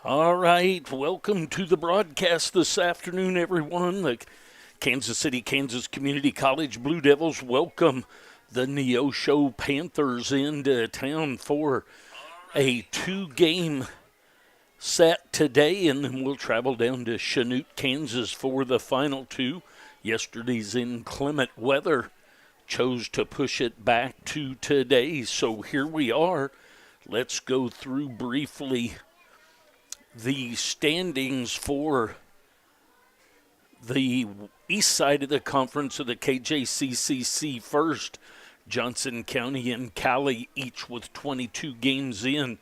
All right, welcome to the broadcast this afternoon, everyone. The Kansas City, Kansas Community College Blue Devils welcome the Neosho Panthers into town for a two-game set today, and then we'll travel down to Chanute, Kansas for the final two. Yesterday's inclement weather chose to push it back to today, so here we are. Let's go through briefly the standings for the east side of the conference of the KJCCC first. Johnson County and Cali each with 22 games in.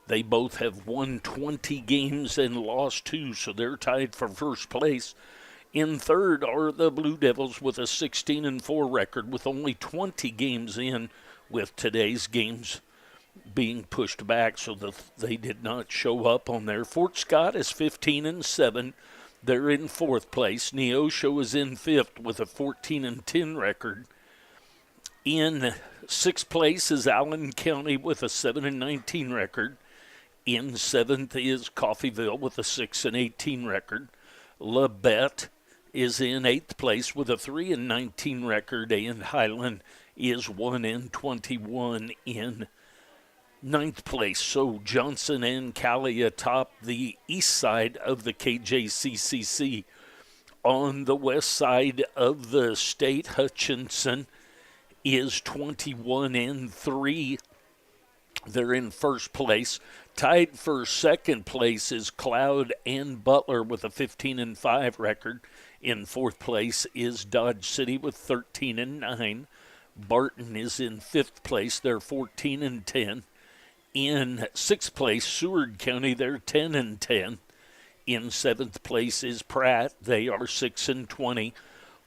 They both have won 20 games and lost 2, so they're tied for first place. In third are the Blue Devils with a 16-4 record with only 20 games in, with today's games being pushed back so that they did not show up on there. Fort Scott is 15-7. They're in fourth place. Neosho is in fifth with a 14-10 record. In sixth place is Allen County with a 7-19 record. In seventh is Coffeyville with a 6-18 record. Labette is in eighth place with a 3-19 record, and Highland is 1-21 in ninth place. So Johnson and Cali atop the east side of the KJCCC. On the west side of the state, Hutchinson is 21-3. They're in first place. Tied for second place is Cloud and Butler with a 15-5 record. In fourth place is Dodge City with 13-9. Barton is in fifth place. They're 14-10. In sixth place, Seward County, they're 10-10. In seventh place is Pratt. They are 6-20.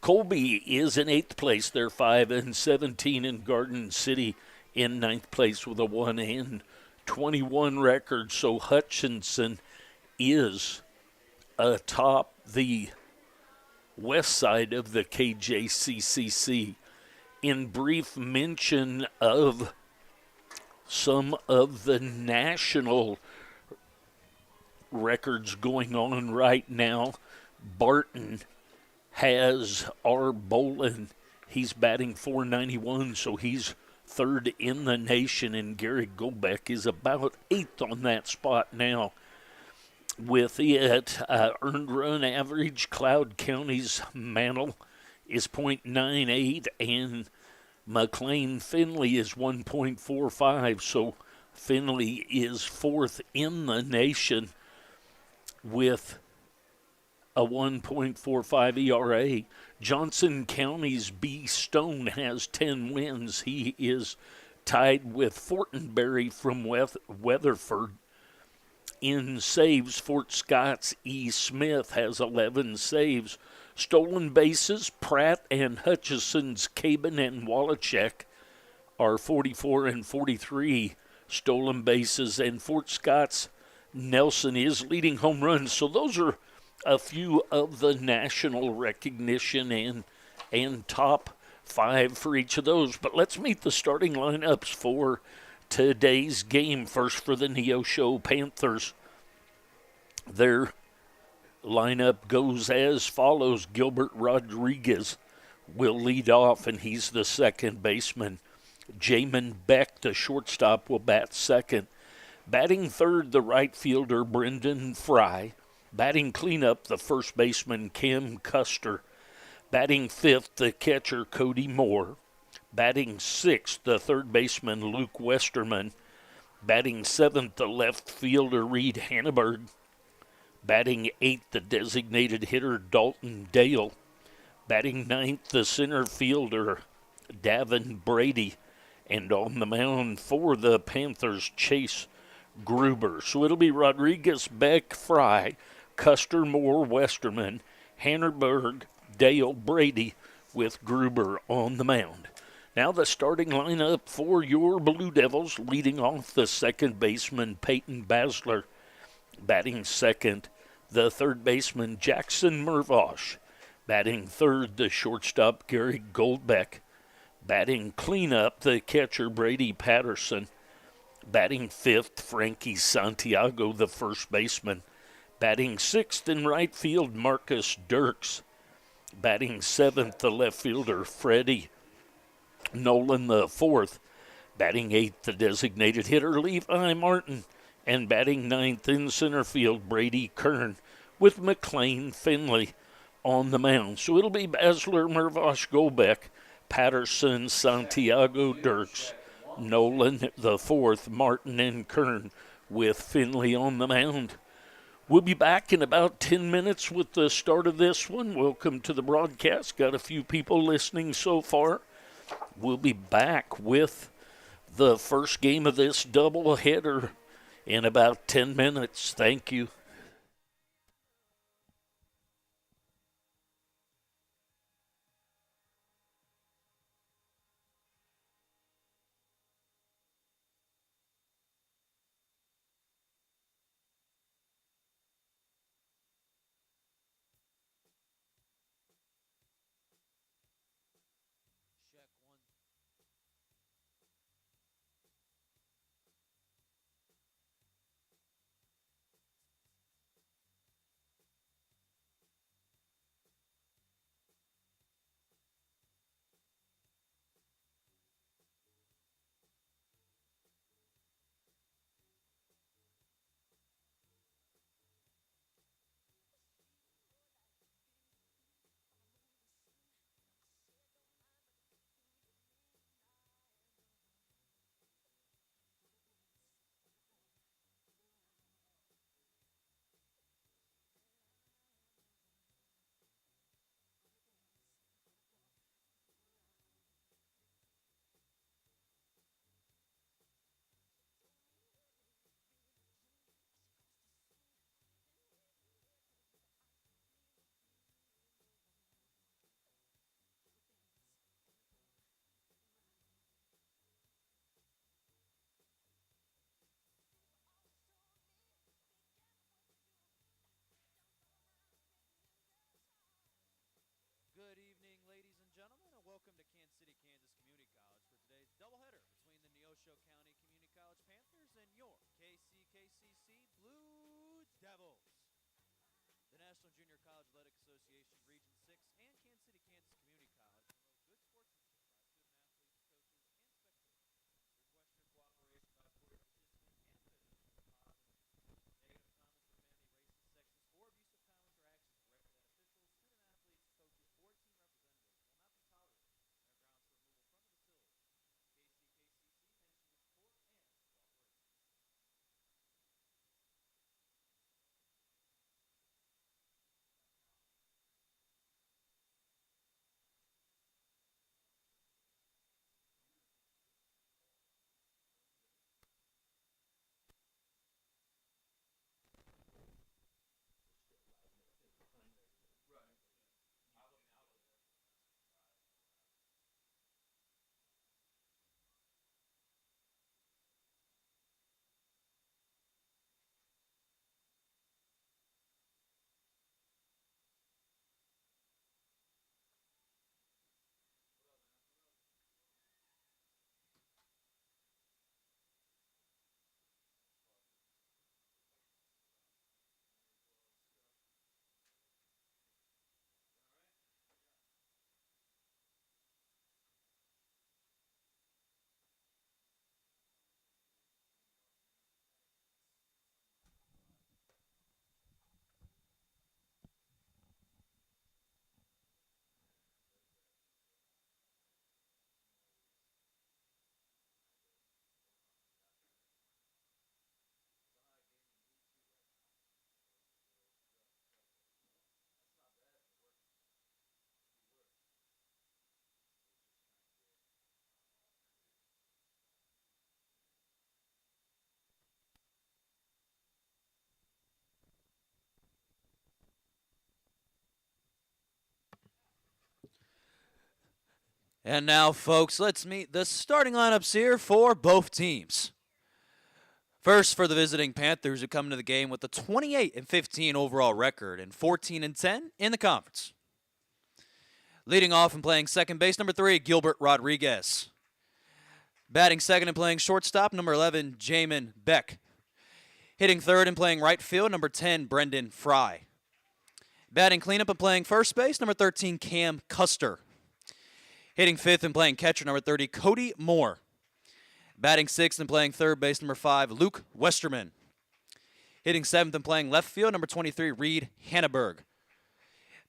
Colby is in eighth place. They're 5-17. In Garden City in ninth place with a 1-21 record. So Hutchinson is atop the west side of the KJCCC. In brief mention of some of the national records going on right now, Barton has R. Bolin. He's batting .491, so he's third in the nation, and Gary Gobeck is about eighth on that spot now. With it, earned run average, Cloud County's Mantle is .98, and McLean Finley is 1.45, so Finley is fourth in the nation with a 1.45 ERA. Johnson County's B. Stone has 10 wins. He is tied with Fortenberry from Weatherford. In saves, Fort Scott's E. Smith has 11 saves. Stolen bases, Pratt and Hutchison's Cabin and Wallachek are 44 and 43 stolen bases, and Fort Scott's Nelson is leading home runs. So those are a few of the national recognition and top five for each of those. But let's meet the starting lineups for today's game. First for the Neosho Panthers. Their lineup goes as follows. Gilbert Rodriguez will lead off, and he's the second baseman. Jamin Beck, the shortstop, will bat second. Batting third, the right fielder, Brendan Fry. Batting cleanup, the first baseman, Cam Custer. Batting fifth, the catcher, Cody Moore. Batting sixth, the third baseman, Luke Westerman. Batting seventh, the left fielder, Reed Hanneberg. Batting eighth, the designated hitter, Dalton Dale. Batting ninth, the center fielder, Davin Brady. And on the mound for the Panthers, Chase Gruber. So it'll be Rodriguez, Beck, Fry, Custer, Moore, Westerman, Hanneberg, Dale, Brady, with Gruber on the mound. Now the starting lineup for your Blue Devils, leading off the second baseman, Peyton Basler. Batting second, the third baseman, Jackson Mervosh. Batting third, the shortstop, Gary Goldbeck. Batting cleanup, the catcher, Brady Patterson. Batting fifth, Frankie Santiago, the first baseman. Batting sixth in right field, Marcus Dirks. Batting seventh, the left fielder, Freddie Nolan, the fourth. Batting eighth, the designated hitter, Levi Martin. And batting ninth in center field, Brady Kern, with McLean Finley on the mound. So it'll be Basler, Mervosh, Golbeck, Patterson, Santiago, Dirks, Nolan the fourth, Martin, and Kern, with Finley on the mound. We'll be back in about 10 minutes with the start of this one. Welcome to the broadcast. Got a few people listening so far. We'll be back with the first game of this doubleheader in about 10 minutes. Thank you. Good evening, ladies and gentlemen, and welcome to Kansas City, Kansas Community College for today's doubleheader between the Neosho County Community College Panthers and your KCKCC Blue Devils. The National Junior College Athletic Association Region 6 and Kansas City, Kansas Community College promote good sportsmanship by student athletes, coaches, and spectators. Request your cooperation by sport participant and visitors to pause the meeting. Negative comments, profanity, racist sections, or abuse of time interactions directed at officials, student athletes, coaches, or team representatives will not be tolerated and are grounds for removal from the facility. KCKCC mentions your support and cooperation. And now, folks, let's meet the starting lineups here for both teams. First, for the visiting Panthers, who come into the game with a 28-15 overall record and 14-10 in the conference. Leading off and playing second base, number 3, Gilbert Rodriguez. Batting second and playing shortstop, number 11, Jamin Beck. Hitting third and playing right field, number 10, Brendan Fry. Batting cleanup and playing first base, number 13, Cam Custer. Hitting fifth and playing catcher, number 30, Cody Moore. Batting sixth and playing third base, number 5, Luke Westerman. Hitting seventh and playing left field, number 23, Reed Hanneberg.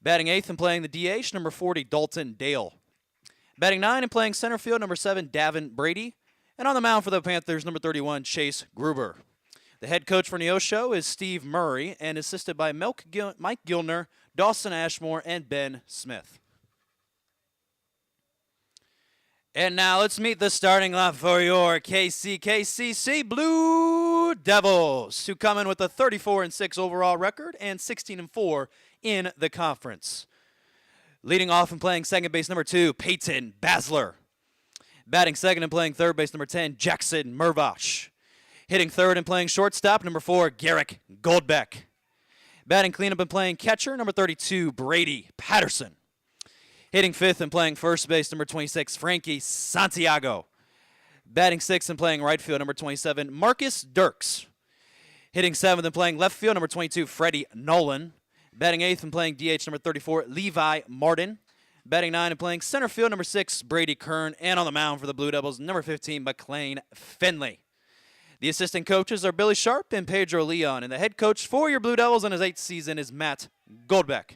Batting eighth and playing the DH, number 40, Dalton Dale. Batting nine and playing center field, number 7, Davin Brady. And on the mound for the Panthers, number 31, Chase Gruber. The head coach for Neosho is Steve Murray and assisted by Mike Gilner, Dawson Ashmore, and Ben Smith. And now let's meet the starting line for your KCKCC Blue Devils, who come in with a 34-6 overall record and 16-4 in the conference. Leading off and playing second base, number 2, Peyton Basler. Batting second and playing third base, number 10, Jackson Mervosh. Hitting third and playing shortstop, number 4, Garrick Goldbeck. Batting cleanup and playing catcher, number 32, Brady Patterson. Hitting fifth and playing first base, number 26, Frankie Santiago. Batting sixth and playing right field, number 27, Marcus Dirks. Hitting seventh and playing left field, number 22, Freddie Nolan. Batting eighth and playing DH, number 34, Levi Martin. Batting nine and playing center field, number 6, Brady Kern. And on the mound for the Blue Devils, number 15, McLean Finley. The assistant coaches are Billy Sharp and Pedro Leon. And the head coach for your Blue Devils in his 8th season is Matt Goldbeck.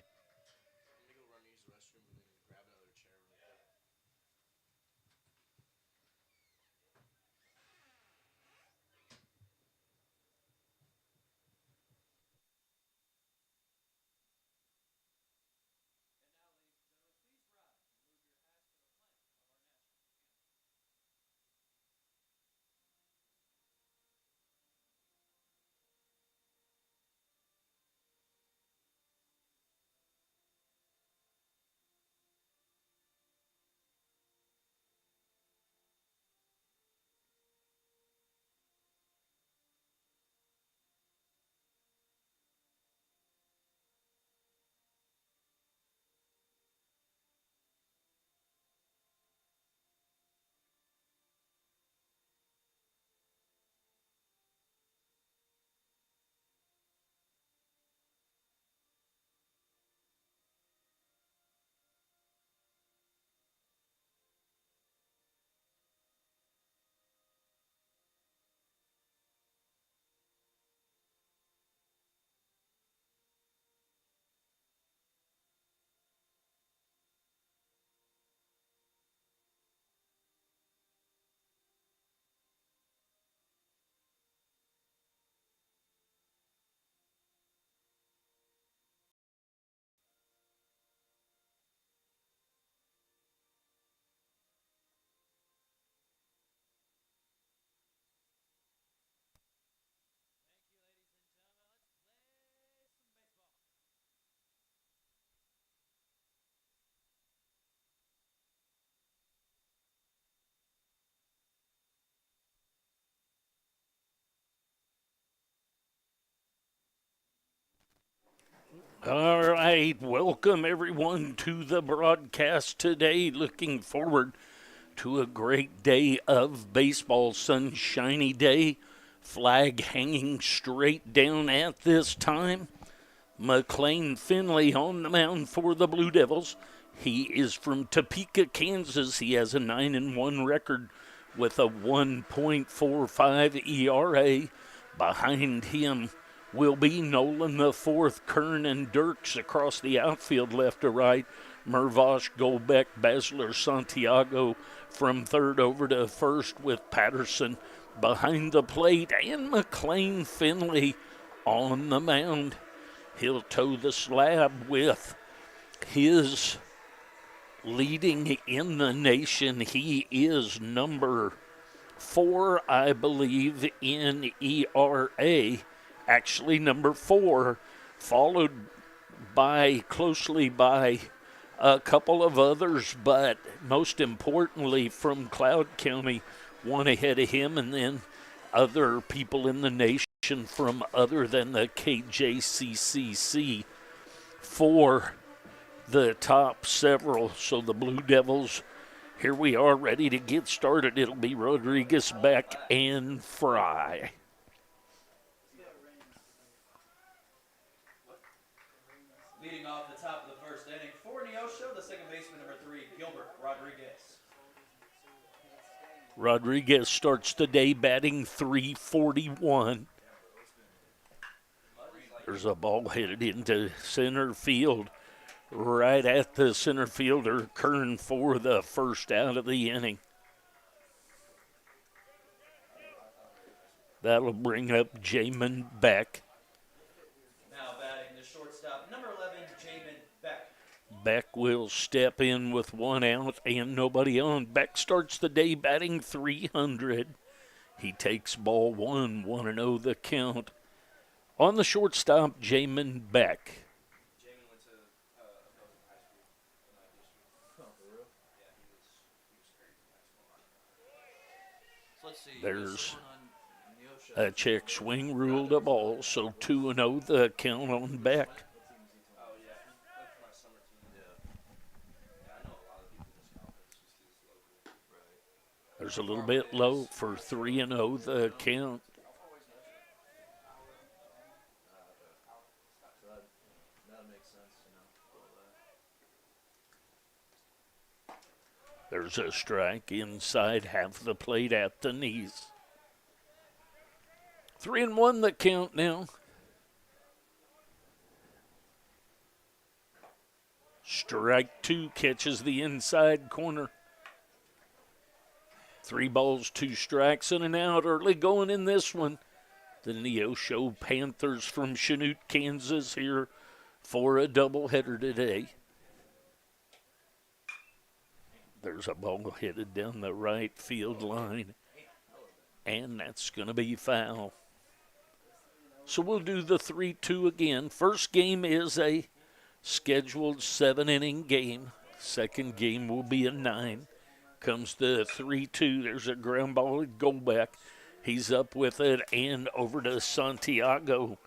All right, welcome everyone to the broadcast today. Looking forward to a great day of baseball, sunshiny day, flag hanging straight down at this time. McLean Finley on the mound for the Blue Devils. He is from Topeka, Kansas. He has a 9-1 record with a 1.45 ERA. Behind him will be Nolan the fourth, Kern and Dirks across the outfield left to right. Mervosh, Goldbeck, Basler, Santiago from third over to first with Patterson behind the plate and McLean Finley on the mound. He'll toe the slab with his leading in the nation. He is number 4, I believe, in ERA. Actually, number 4, followed closely by a couple of others, but most importantly from Cloud County, one ahead of him, and then other people in the nation from other than the KJCCC for the top several. So the Blue Devils Here we are ready to get started. It'll be Rodriguez, Beck, and Fry. Leading off the top of the first inning for Neosho, the second baseman, number 3, Gilbert Rodriguez. Rodriguez starts the day batting .341. There's a ball headed into center field. Right at the center fielder, Kern for the first out of the inning. That'll bring up Jamin Beck. Now batting the shortstop, number 11, Jamin Beck. Beck will step in with one out and nobody on. Beck starts the day batting .300. He takes ball one, 1-0 the count. On the shortstop, Jamin Beck. There's a check swing ruled a ball, so 2-0 the count on Beck. There's a little bit low for 3-0 the count. There's a strike inside half the plate at the knees. 3-1 the count now. Strike two catches the inside corner. 3 balls, 2 strikes, and an out early going in this one. The Neosho Panthers from Chanute, Kansas here for a doubleheader today. There's a ball headed down the right field line, and that's going to be foul. So we'll do the 3-2 again. First game is a scheduled 7-inning game. Second game will be a 9. Comes the 3-2. There's a ground ball at Golbeck. He's up with it and over to Santiago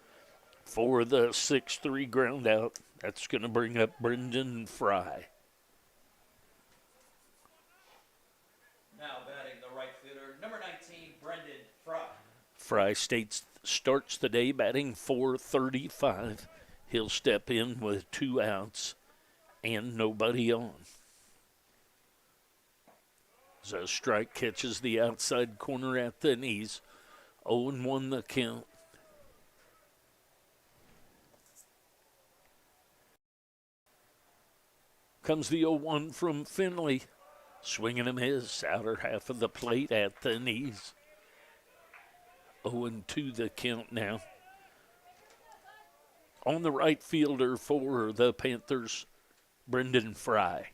for the 6-3 ground out. That's going to bring up Brendan Fry. Now batting the right fielder, number 19, Brendan Fry. Fry starts the day batting .435. He'll step in with 2 outs and nobody on. As a strike catches the outside corner at the knees. 0-1 the count. Comes the 0-1 from Finley. Swinging him his outer half of the plate at the knees. 0-2 the count now. On the right fielder for the Panthers, Brendan Fry.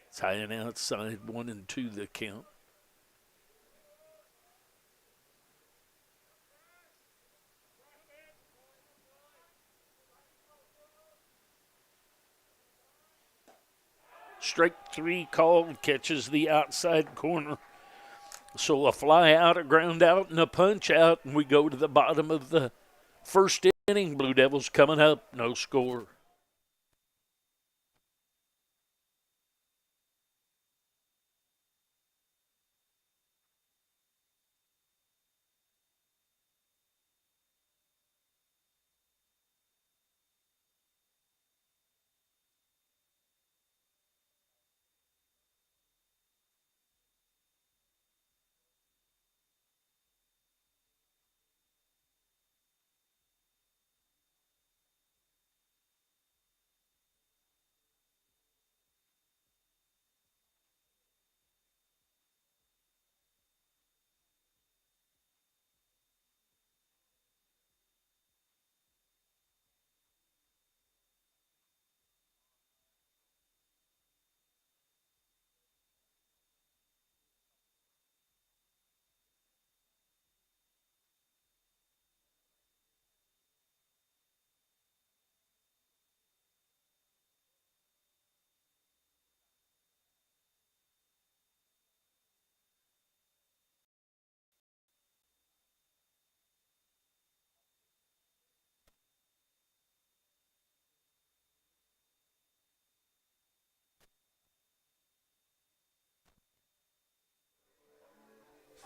It's high and outside, 1-2 the count. Strike 3 called, catches the outside corner. So a fly out, a ground out, and a punch out, and we go to the bottom of the first inning. Blue Devils coming up, no score.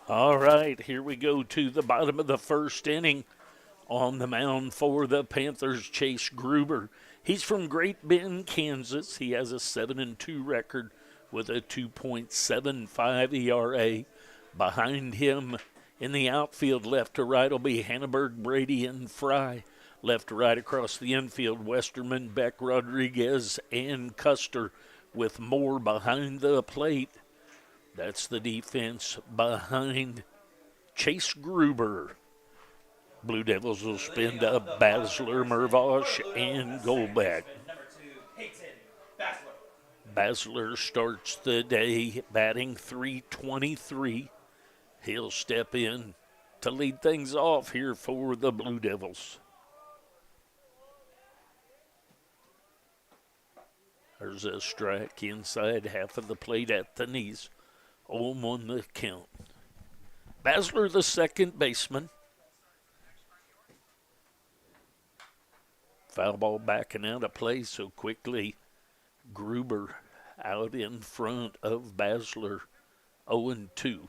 All right, here we go to the bottom of the first inning. On the mound for the Panthers, Chase Gruber. He's from Great Bend, Kansas. He has a 7-2 record with a 2.75 ERA. Behind him in the outfield, left to right, will be Hanneberg, Brady, and Fry. Left to right across the infield, Westerman, Beck, Rodriguez, and Custer, with Moore behind the plate. That's the defense behind Chase Gruber. Blue Devils will spin up Basler, Mervosh, and Goldbeck. Basler starts the day batting .323. He'll step in to lead things off here for the Blue Devils. There's a strike inside half of the plate at the knees. 0-1 the count. Basler, the second baseman. Foul ball backing out of play so quickly. Gruber out in front of Basler, 0-2.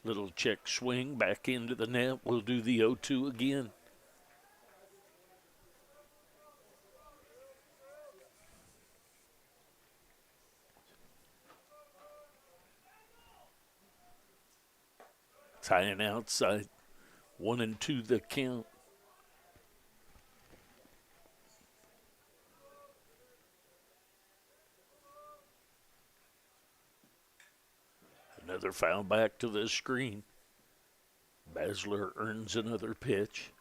Little check swing back into the net. We'll do the 0-2 again. Tying outside. 1-2 the count. Another foul back to the screen. Basler earns another pitch.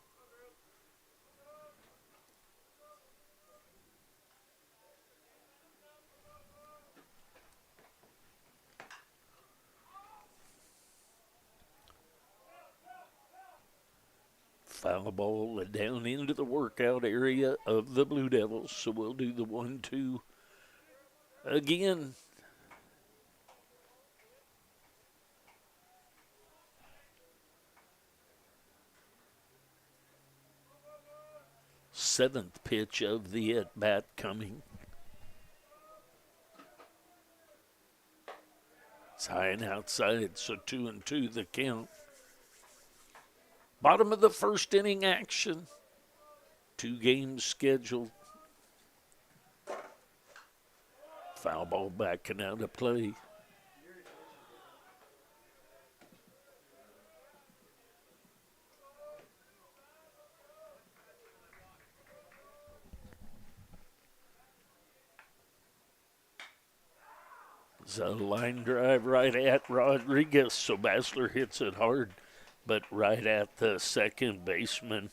Foul ball down into the workout area of the Blue Devils. So we'll do the 1-2 again. Seventh pitch of the at-bat coming. It's high and outside, so 2-2 the count. Bottom of the first inning action. 2 games scheduled. Foul ball backing out of play. It's a line drive right at Rodriguez, so Basler hits it hard, but right at the second baseman.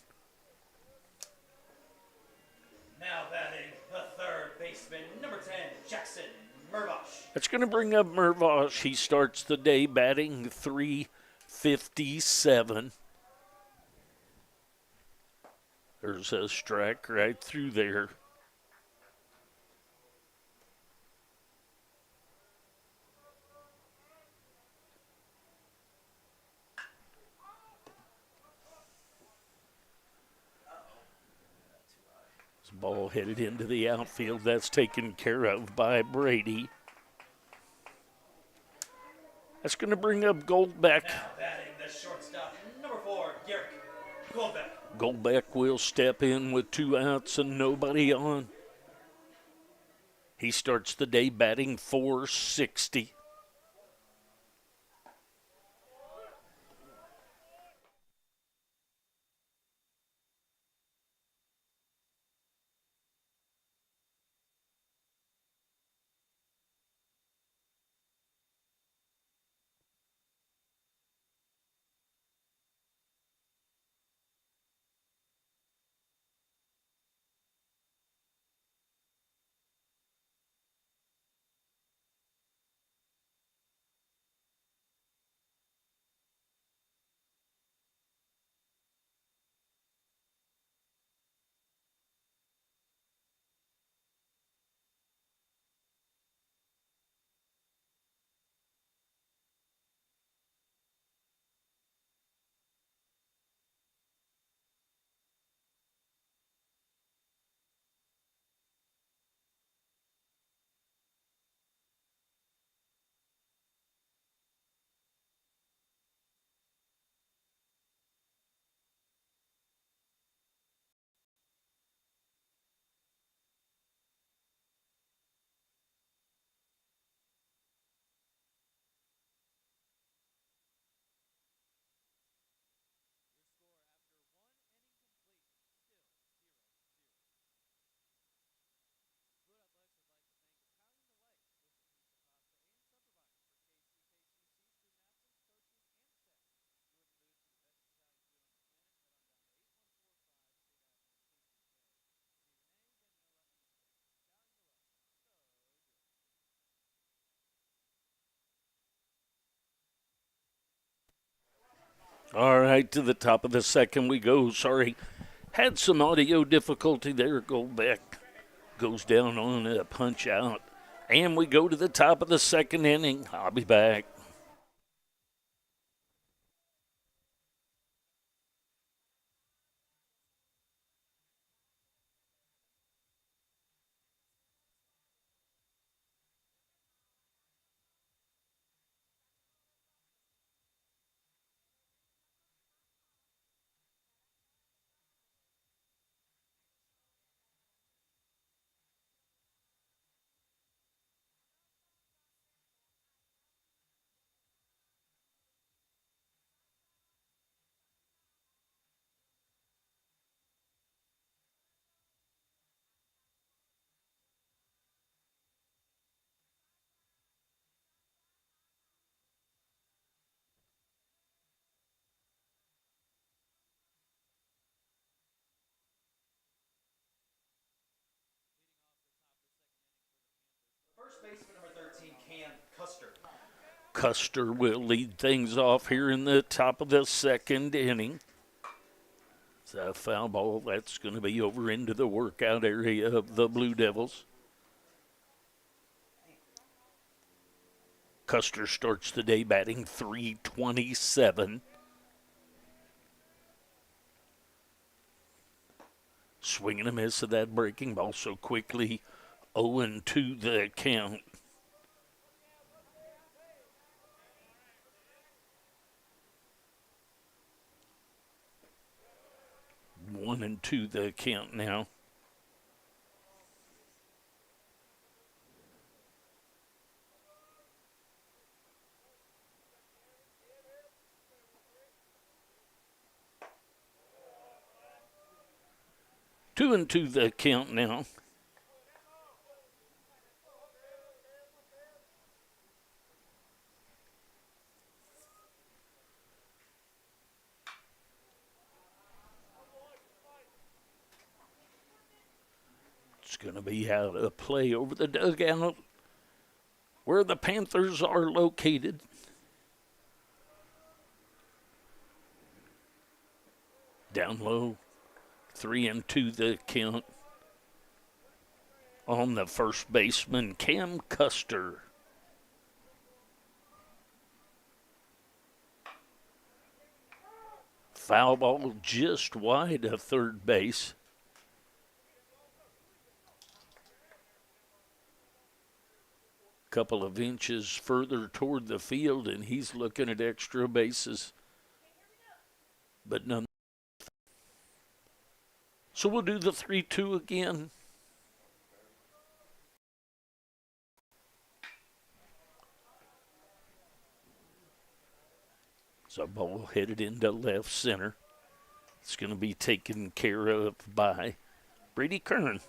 Now batting the third baseman, number 10, Jackson Mervosh. That's going to bring up Mervosh. He starts the day batting .357. There's a strike right through there. Ball headed into the outfield. That's taken care of by Brady. That's going to bring up Goldbeck. Now batting the shortstop, number 4, Garrick Goldbeck. Goldbeck will step in with 2 outs and nobody on. He starts the day batting .460. All right, to the top of the second we go. Sorry, had some audio difficulty there. Goldbeck goes down on a punch out. And we go to the top of the second inning. I'll be back. First baseman number 13, Cam Custer. Custer will lead things off here in the top of the second inning. It's a foul ball that's going to be over into the workout area of the Blue Devils. Custer starts the day batting .327. Swinging a miss of that breaking ball so quickly. 0-2 the count. One and two the count now. Two and two the count now. It's going to be out of play over the dugout where the Panthers are located. Down low, 3-2 the count on the first baseman, Cam Custer. Foul ball just wide of third base. Couple of inches further toward the field, and he's looking at extra bases. But none. So we'll do the 3-2 again. So ball headed into left center. It's going to be taken care of by Brady Kern.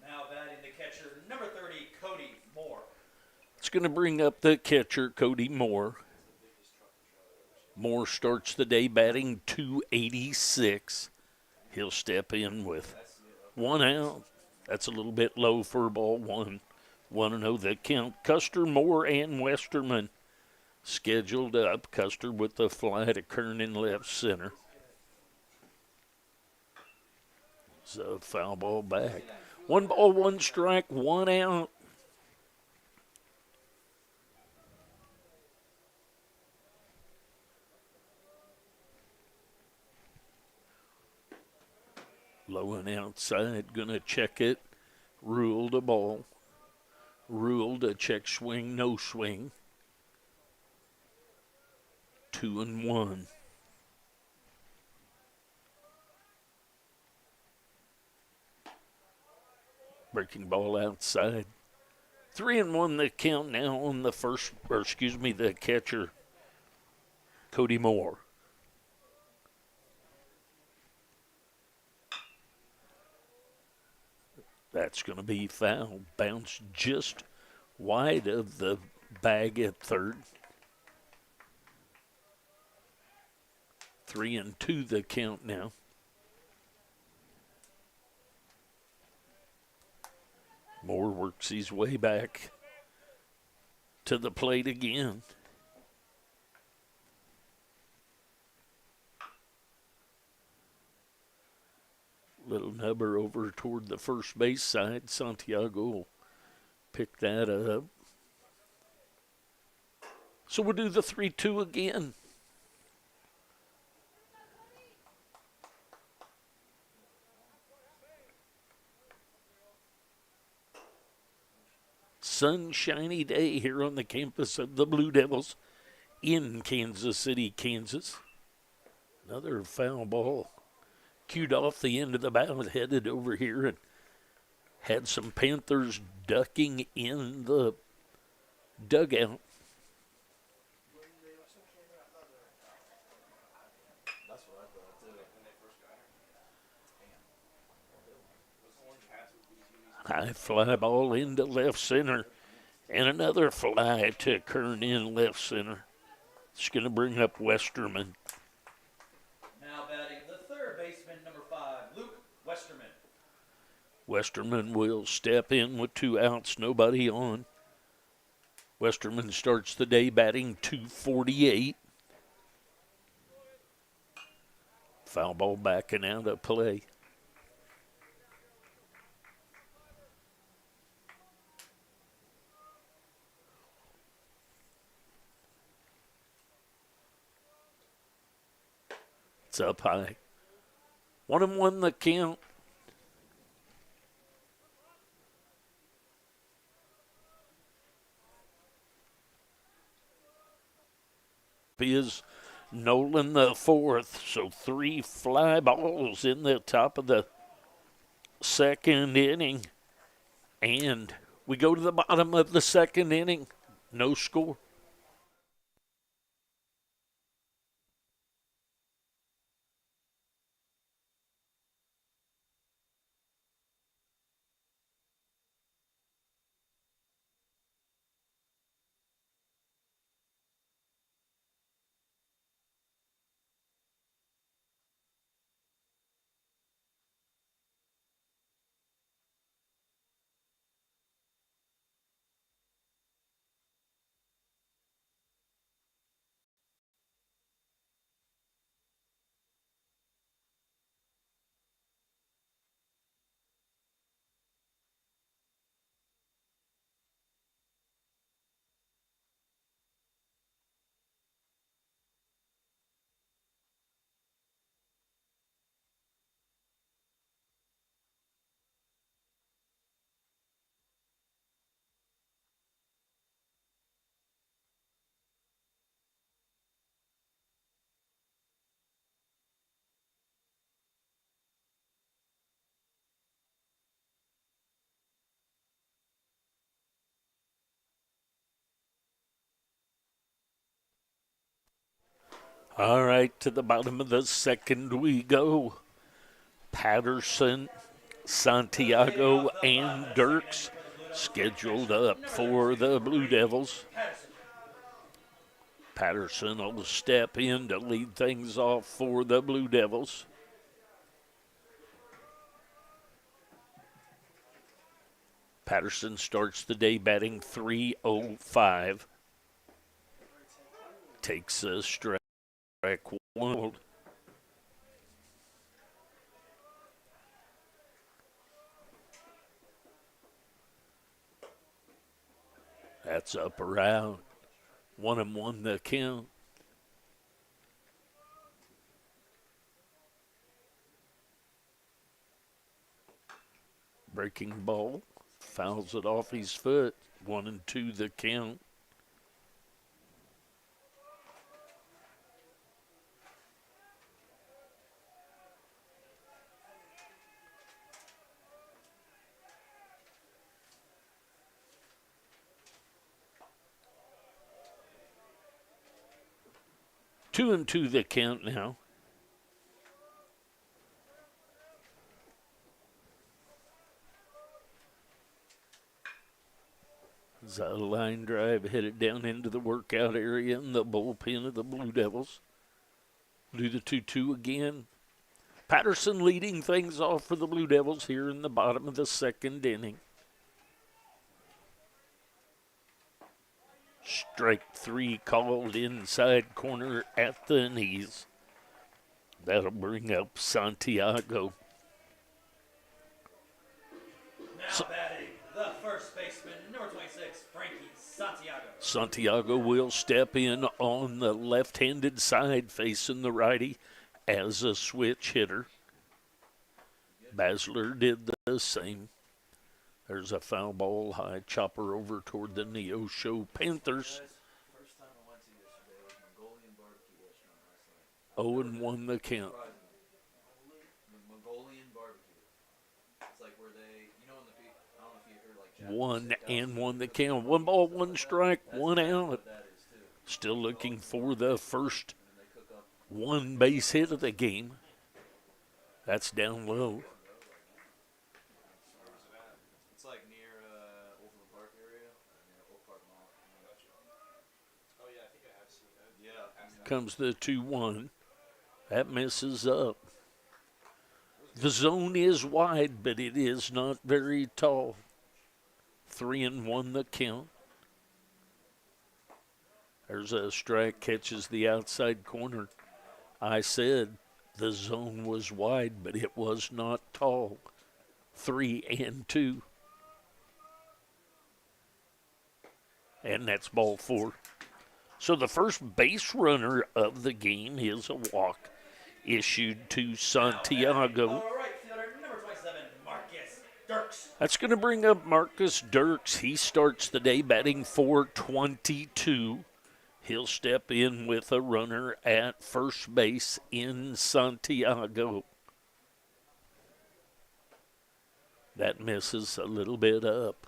Now batting the catcher, number 30, Cody Moore. It's going to bring up the catcher, Cody Moore. Moore starts the day batting .286. He'll step in with one out. That's a little bit low for ball one. 1-0 the count. Custer, Moore, and Westerman scheduled up. Custer with the fly to Kern in left center. So foul ball back. 1 ball, 1 strike, 1 out. Low and outside, gonna check it. Ruled a ball. Ruled a check swing, no swing. 2-1. Breaking ball outside. 3-1 the count now on the catcher, Cody Moore. That's going to be foul. Bounce just wide of the bag at third. 3-2 the count now. Moore works his way back. to the plate again. Little nubber over toward the first base side. Santiago will pick that up. So we'll do the 3-2 again. Sunshiny day here on the campus of the Blue Devils in Kansas City, Kansas. Another foul ball cued off the end of the bat, headed over here, and had some Panthers ducking in the dugout. High fly ball into left center, and another fly to Kern in left center. It's going to bring up Westerman. Now batting the third baseman, number 5, Luke Westerman. Westerman will step in with 2 outs, nobody on. Westerman starts the day batting .248. Foul ball backing out of play. It's up high. 1-1 the count. Is Nolan the 4th, so 3 fly balls in the top of the second inning. And we go to the bottom of the second inning. No score. All right, to the bottom of the second we go. Patterson, Santiago, and Dirks scheduled up for the Blue Devils. Patterson will step in to lead things off for the Blue Devils. Patterson starts the day batting .305. Takes a strike one. That's up around. 1-1 the count. Breaking ball. Fouls it off his foot. 1-2 the count. Two and two the count now. There's a line drive headed down into the workout area in the bullpen of the Blue Devils. Do the 2-2 again. Patterson leading things off for the Blue Devils here in the bottom of the second inning. Strike 3 called inside corner at the knees. That'll bring up Santiago. Now batting, the first baseman, number 26, Frankie Santiago. Santiago will step in on the left-handed side facing the righty as a switch hitter. Basler did the same. There's a foul ball, high chopper over toward the Neosho Panthers. First time I went to yesterday was Mongolian barbecue restaurant last night. 0-1 the count. Mongolian barbecue. It's like where they, you know, in the I don't know if you heard like Japanese 1-1 the count. 1 ball, 1 strike, 1 out. what that is too. Still looking for the first And they cook up 1 base hit of the game. That's down low. it's like near Overland Park area, near Oak Park Mall. Oh, yeah, I think I have seen that. Yeah. Comes the 2-1. That misses up. The zone is wide, but it is not very tall. 3-1 the count. There's a strike, catches the outside corner. I said the zone was wide, but it was not tall. 3-2. And that's ball 4. So the first base runner of the game is a walk issued to Santiago. Right fielder, number 27, Marcus Dirks. That's going to bring up Marcus Dirks. He starts the day batting .422. He'll step in with a runner at first base in Santiago. That misses a little bit up.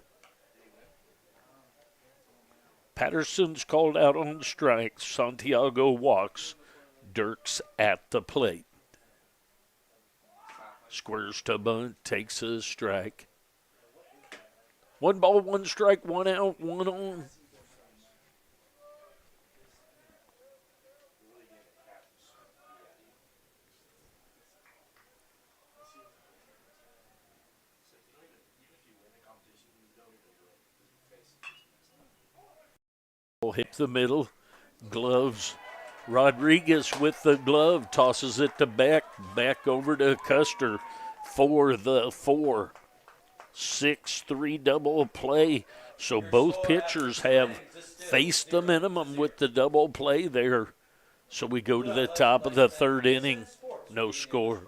Patterson's called out on strikes. Santiago walks. Dirks at the plate. Squares to bunt, takes a strike. 1 ball, 1 strike, 1 out, 1 on. Hit the middle, gloves. Rodriguez with the glove, tosses it to back over to Custer for the 4. 6-3 double play. So both pitchers have faced the minimum with the double play there. So we go to the top of the 3rd inning. No score.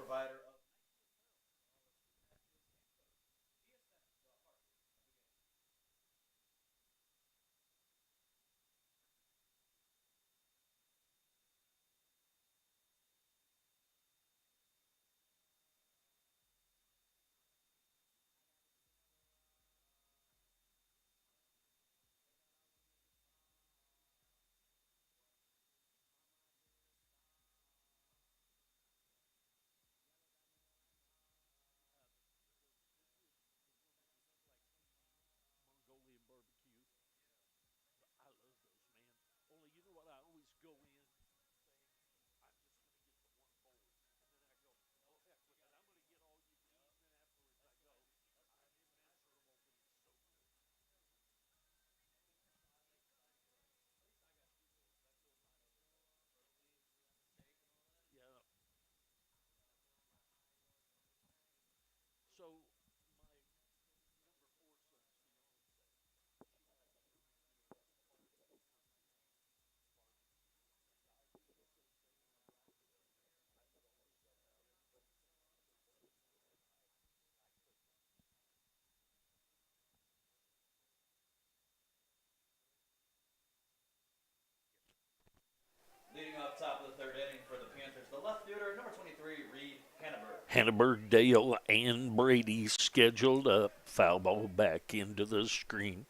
Leading off top of the 3rd inning for the Panthers, the left fielder, number 23, Reed Hannibal. Hannibal, Dale, and Brady scheduled up. Foul ball back into the screen.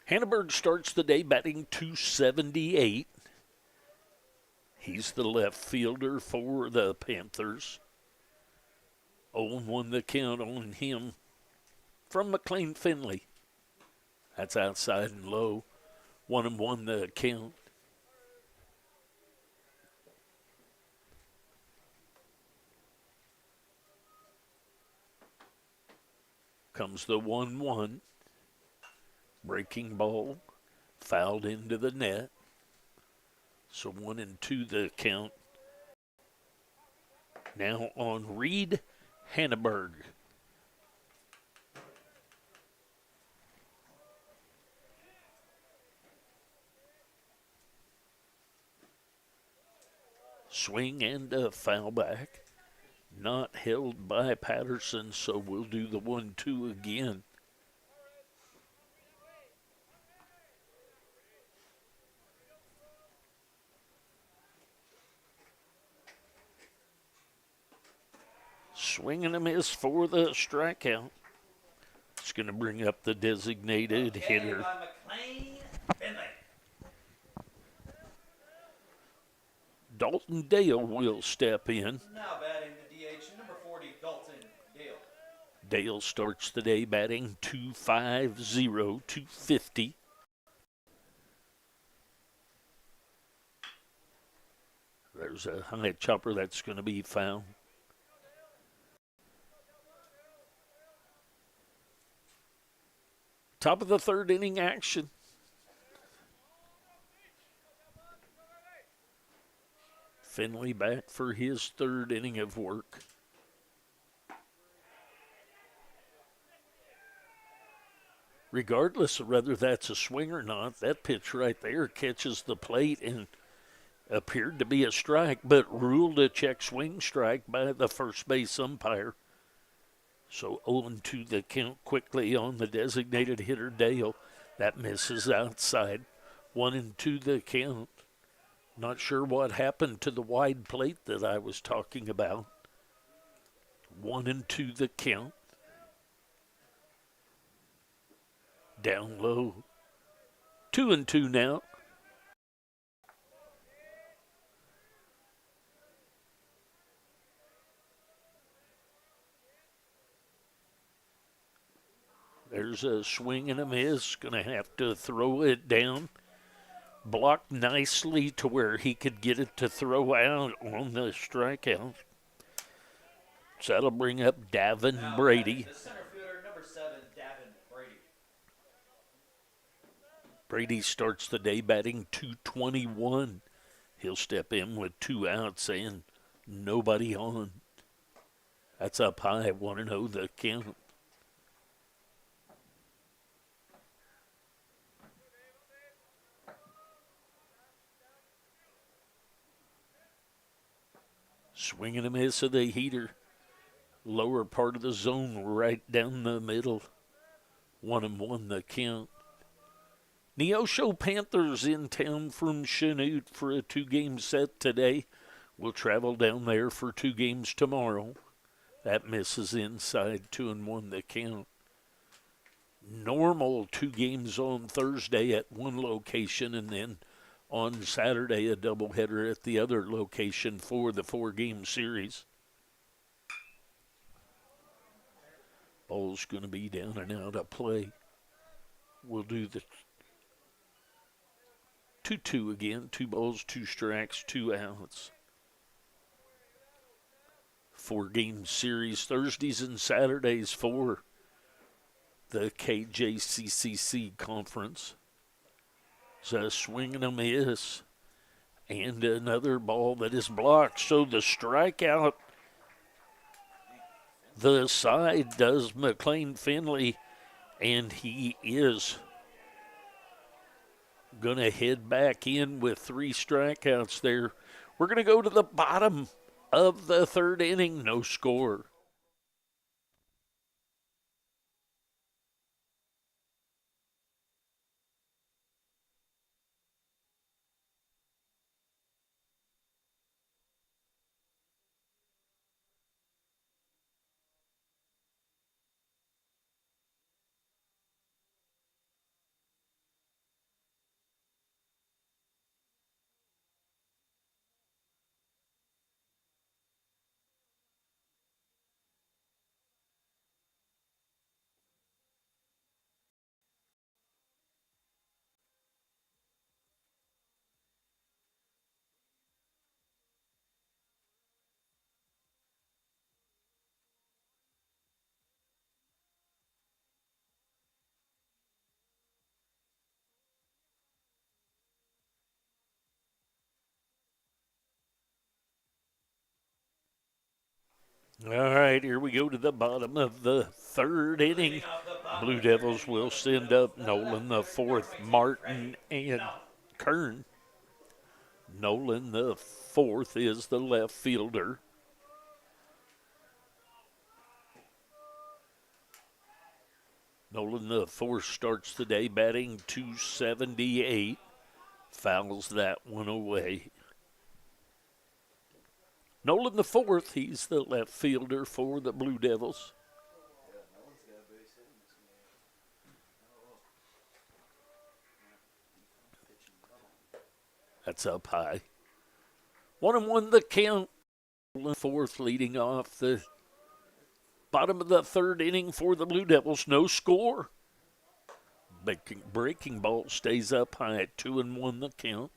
Hannibal starts the day batting .278. He's the left fielder for the Panthers. 0-1 the count on him from McLean Finley. That's outside and low. 1-1 the count. Comes the 1-1. Breaking ball. fouled into the net. So 1-2 the count. Now on Reed Hanneberg. Swing and a foul back. Not held by Patterson, so we'll do the 1-2 again. Swing and a miss for the strikeout. It's going to bring up the designated hitter. By McLean Finley. Dalton Dale will step in. Now batting the DH, number 40, Dalton Dale. Dale starts the day batting .250, .250. There's a high chopper that's going to be foul. Top of the third inning action. Finley back for his third inning of work. Regardless of whether that's a swing or not, that pitch right there catches the plate and appeared to be a strike, but ruled a check swing strike by the first base umpire. So 0-2 the count quickly on the designated hitter Dale. That misses outside. 1-2 the count. Not sure what happened to the wide plate that I was talking about. 1-2 the count. Down low. 2-2 now. There's a swing and a miss. Going to have to throw it down. Blocked nicely to where he could get it to throw out on the strikeout. So that'll bring up Davin Now Brady. the center fielder, number 7, Davin Brady. Brady starts the day batting .221. He'll step in with 2 outs and nobody on. That's up high, 1-0 the count. Swing and a miss of the heater. Lower part of the zone, right down the middle. 1-1 the count. Neosho Panthers in town from Chanute for a 2-game set today. We'll travel down there for 2 games tomorrow. That misses inside, 2-1 the count. Normal 2 games on Thursday at one location, and then on Saturday a doubleheader at the other location for the 4-game series. Ball's going to be down and out of play. We'll do the 2-2 again. 2 balls, 2 strikes, 2 outs. 4-game series Thursdays and Saturdays for the KJCCC conference. It's a swing and a miss. And another ball that is blocked. So the strikeout, the side does McLean Finley, and he is going to head back in with 3 strikeouts there. We're going to go to the bottom of the 3rd inning, no score. All right, here we go to the bottom of the third inning. Blue Devils will send up Nolan the fourth, Martin, and Kern. Nolan the fourth is the left fielder. Nolan the fourth starts the day batting .278. Fouls that one away. Nolan the fourth, he's the left fielder for the Blue Devils. Yeah, Nolan's got base hitting this game. That's up high. 1-1 the count. Nolan fourth leading off the bottom of the third inning for the Blue Devils. No score. Breaking ball stays up high at 2-1 the count.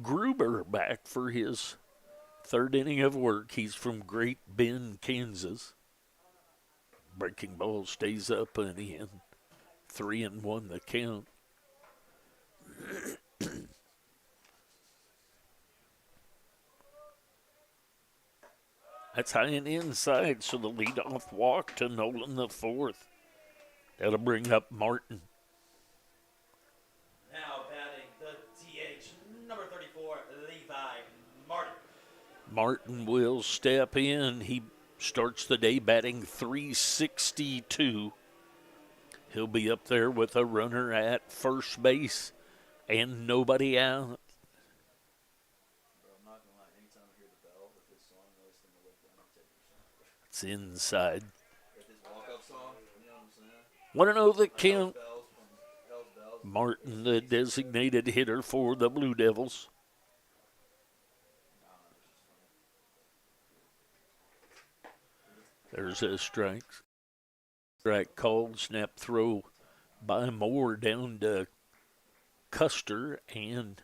Gruber back for his third inning of work. He's from Great Bend, Kansas. Breaking ball stays up and in. 3-1 the count. That's high and inside, so the leadoff walk to Nolan the fourth. That'll bring up Martin. Now batting the DH, number 34, Levi Martin. Martin will step in. He starts the day batting .362. He'll be up there with a runner at first base and nobody out. Bro, I'm not gonna lie. Anytime I hear the bell with this song, I always think I look down and take your It's inside. Get this walk-up song. You know what I'm saying? Want to know the count? Bells from Hell's Bells. Martin, the designated hitter for the Blue Devils. There's a strike. Strike called, snap throw by Moore down to Custer, and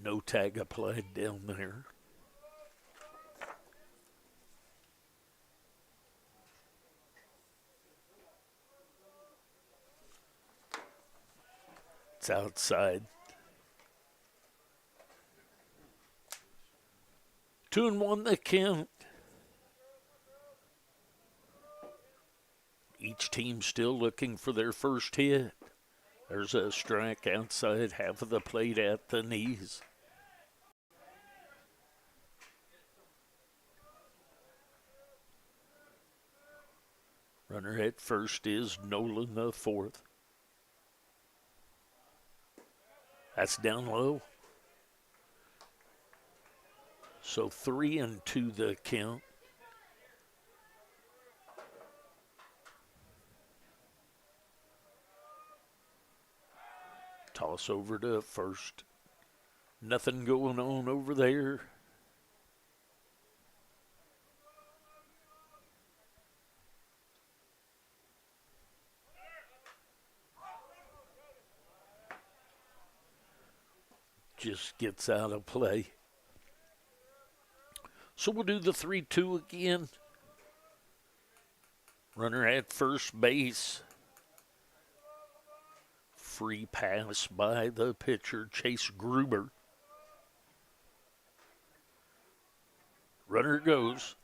no tag applied down there. It's outside. 2-1 the count. Each team still looking for their first hit. There's a strike outside half of the plate at the knees. Runner at first is Nolan the fourth. That's down low. So 3-2 the count. Toss over to first. Nothing going on over there. Just gets out of play. So we'll do the 3-2 again. Runner at first base. Free pass by the pitcher, Chase Gruber. Runner goes.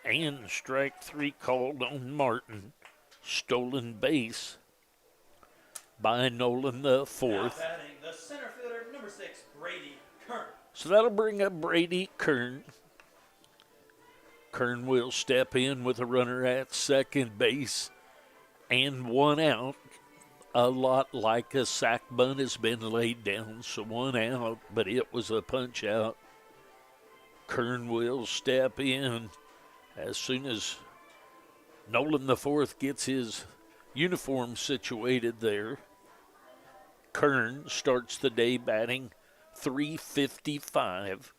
And strike three called on Martin. Stolen base by Nolan the fourth. Now batting the center fielder, number 6, Brady Kern. So that'll bring up Brady Kern. Kern will step in with a runner at second base and one out. A lot like a sac bunt has been laid down, so one out, but it was a punch out. Kern will step in as soon as Nolan the fourth gets his uniform situated there. Kern starts the day batting .355.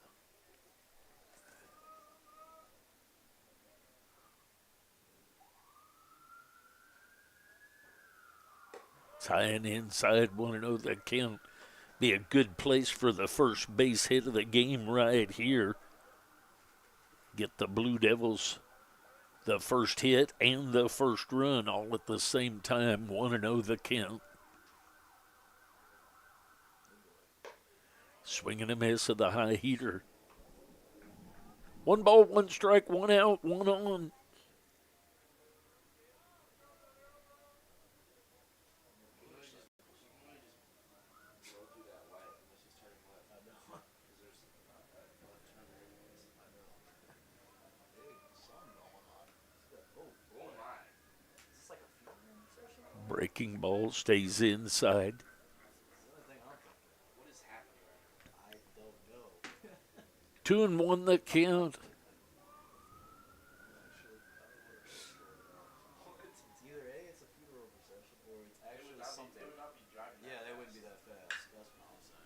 It's high and inside. Want to know that can be a good place for the first base hit of the game right here. Get the Blue Devils the first hit and the first run all at the same time. 1-0 the count. Swing and a miss of the high heater. 1 ball, 1 strike, 1 out, 1 on. Breaking ball stays inside. I don't know. 2-1 the count. It's either A, it's a funeral procession, or it's actually something. Yeah, they wouldn't be that fast. That's what I'm saying.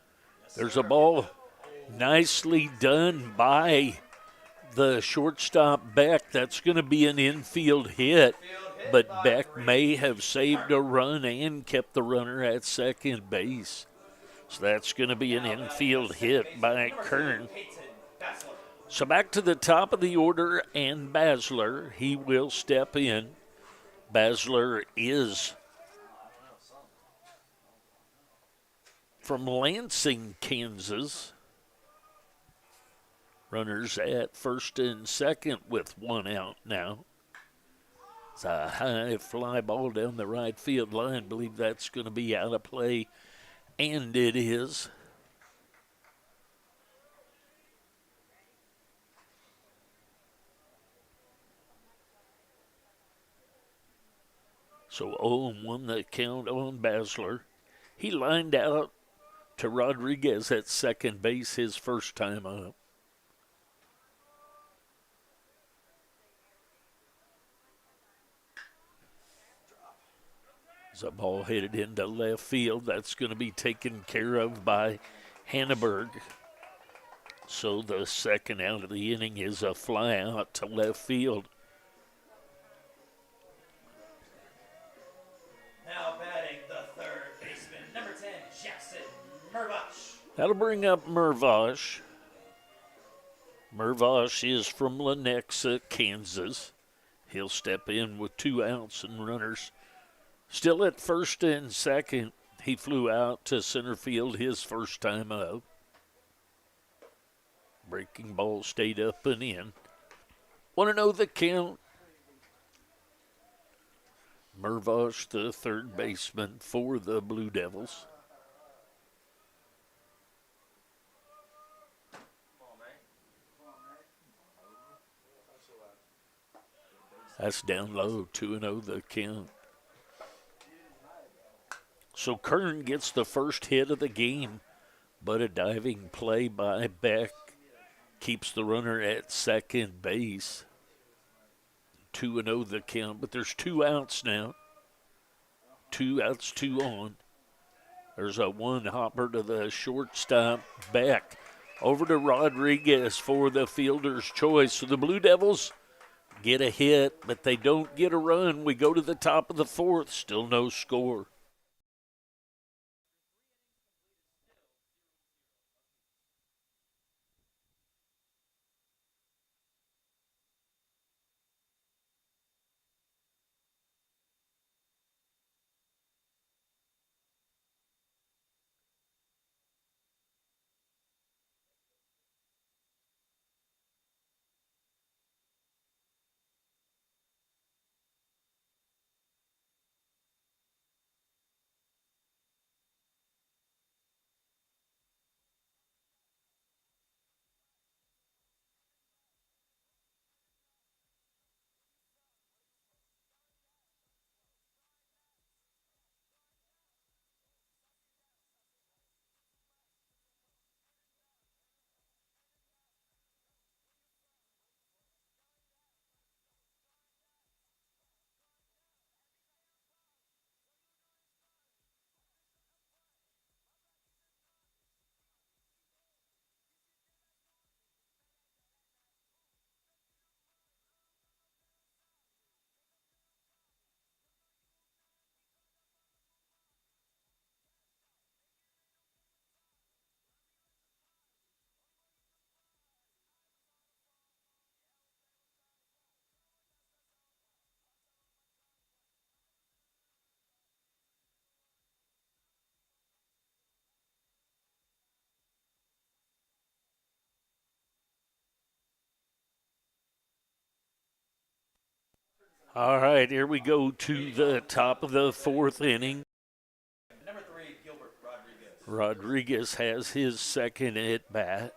Yes, There's sir. a ball nicely done by the shortstop Beck. That's going to be an infield hit, but Beck may have saved a run and kept the runner at second base. So that's going to be an infield hit by Kern. So back to the top of the order, and Basler, he will step in. Basler is from Lansing, Kansas. Runners at first and second with 1 out now. It's a high fly ball down the right field line. Believe that's going to be out of play, and it is. So 0-1 the count on Basler. He lined out to Rodriguez at second base his first time up. As a ball headed into left field, that's going to be taken care of by Hanneberg. So the second out of the inning is a fly out to left field. Now batting the third baseman, number 10, Jackson Mervosh. That'll bring up Mervosh. Mervosh is from Lenexa, Kansas. He'll step in with 2 outs and runners. Still at first and second. He flew out to center field his first time up. Breaking ball stayed up and in. Want to know the count? Mervosh, the third baseman for the Blue Devils. That's down low, 2-0 the count. So Kern gets the first hit of the game, but a diving play by Beck keeps the runner at second base. 2-0 the count, but there's 2 outs now. 2 outs, 2 on. There's a 1 hopper to the shortstop, Beck. Over to Rodriguez for the fielder's choice. So the Blue Devils get a hit, but they don't get a run. We go to the top of the 4th, still no score. All right, here we go to the top of the fourth inning. Number 3, Gilbert Rodriguez. Rodriguez has his second at bat.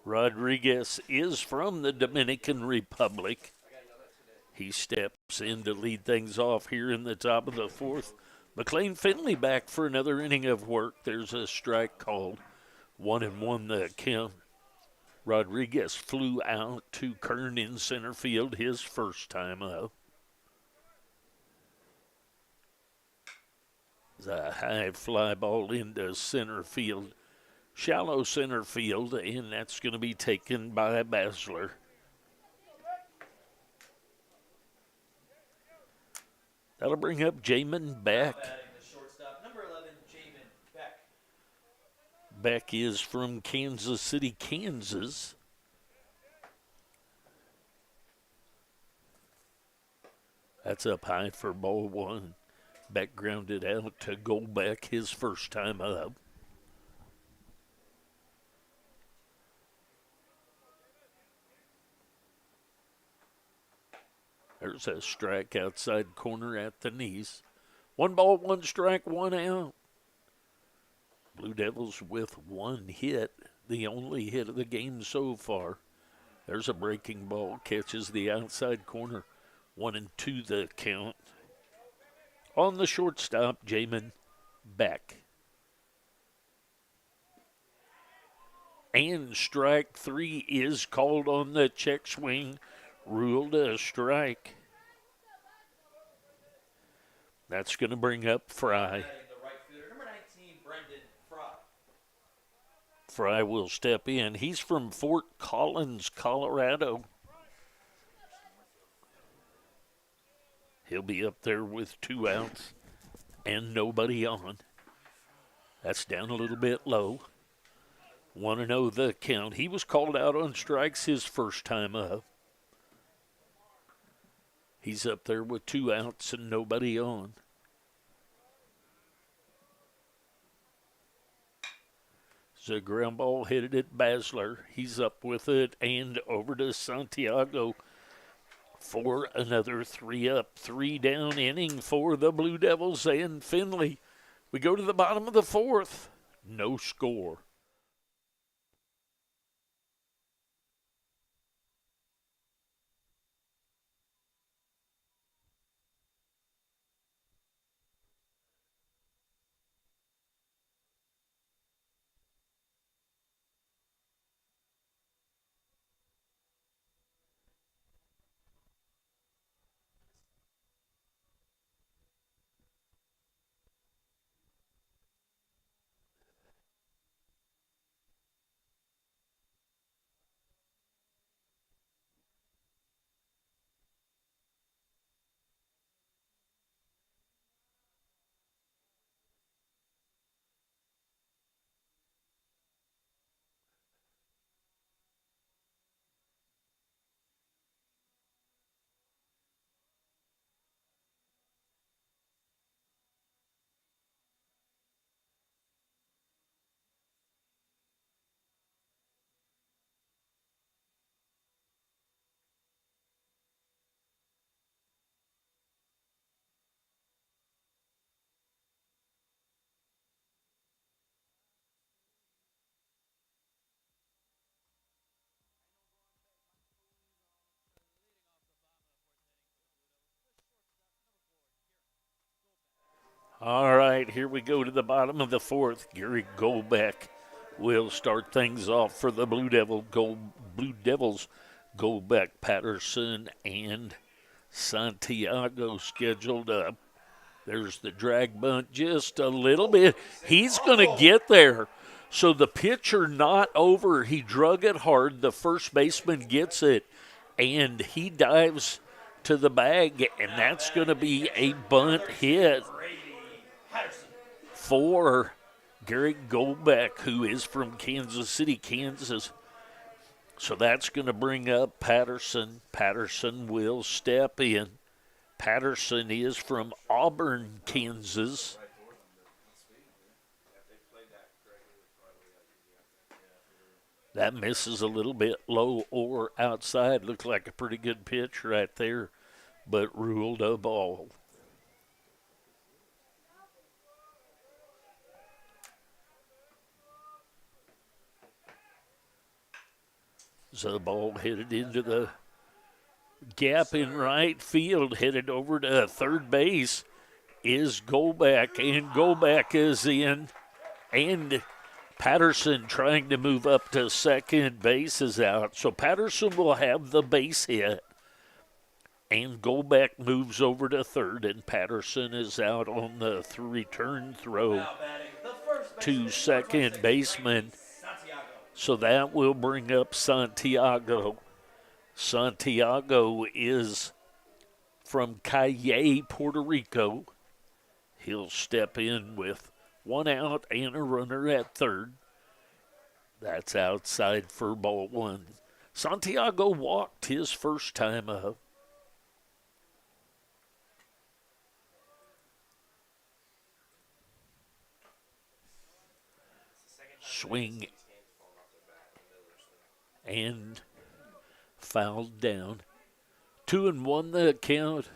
Rodriguez is from the Dominican Republic. He steps in to lead things off here in the top of the fourth. McLean Finley back for another inning of work. There's a strike called. 1-1 the count. Rodriguez flew out to Kern in center field his first time up. A high fly ball into center field. Shallow center field, and that's going to be taken by Basler. That'll bring up Jamin Beck. Number 11, Jamin Beck. Beck is from Kansas City, Kansas. That's up high for ball one. Beck grounded out to Goldbeck his first time up. There's a strike outside corner at the knees. 1 ball, 1 strike, 1 out. Blue Devils with 1 hit, the only hit of the game so far. There's a breaking ball, catches the outside corner. 1-2 the count. On the shortstop, Jamin Beck. And strike 3 is called on the check swing. Ruled a strike. That's going to bring up Fry. Number 19, Brendan Fry. Fry will step in. He's from Fort Collins, Colorado. He'll be up there with 2 outs and nobody on. That's down a little bit low. 1-0 the count. He was called out on strikes his first time up. He's up there with 2 outs and nobody on. It's a ground ball headed at Basler. He's up with it and over to Santiago for another 3 up, 3 down inning for the Blue Devils and Finley. We go to the bottom of the fourth. No score. All right, here we go to the bottom of the fourth. Gary Goldbeck will start things off for the Blue Devils. Goldbeck, Patterson, and Santiago scheduled up. There's the drag bunt just a little bit. He's going to get there. So the pitcher not over. He drug it hard. The first baseman gets it, and he dives to the bag, and that's going to be a bunt hit for Gary Goldbeck, who is from Kansas City, Kansas. So that's going to bring up Patterson. Patterson will step in. Patterson is from Auburn, Kansas. That misses a little bit low or outside. Looked like a pretty good pitch right there, but ruled a ball. So the ball headed into the gap in right field, headed over to third base is Golbeck, and Golbeck is in, and Patterson trying to move up to second base is out. So Patterson will have the base hit, and Golbeck moves over to third, and Patterson is out on the return throw Now batting the first to baseman, second number 26, baseman. Santiago. So that will bring up Santiago. Santiago is from Calle, Puerto Rico. He'll step in with one out and a runner at third. That's outside for ball one. Santiago walked his first time up. Swing and fouled down. 2-1 the count.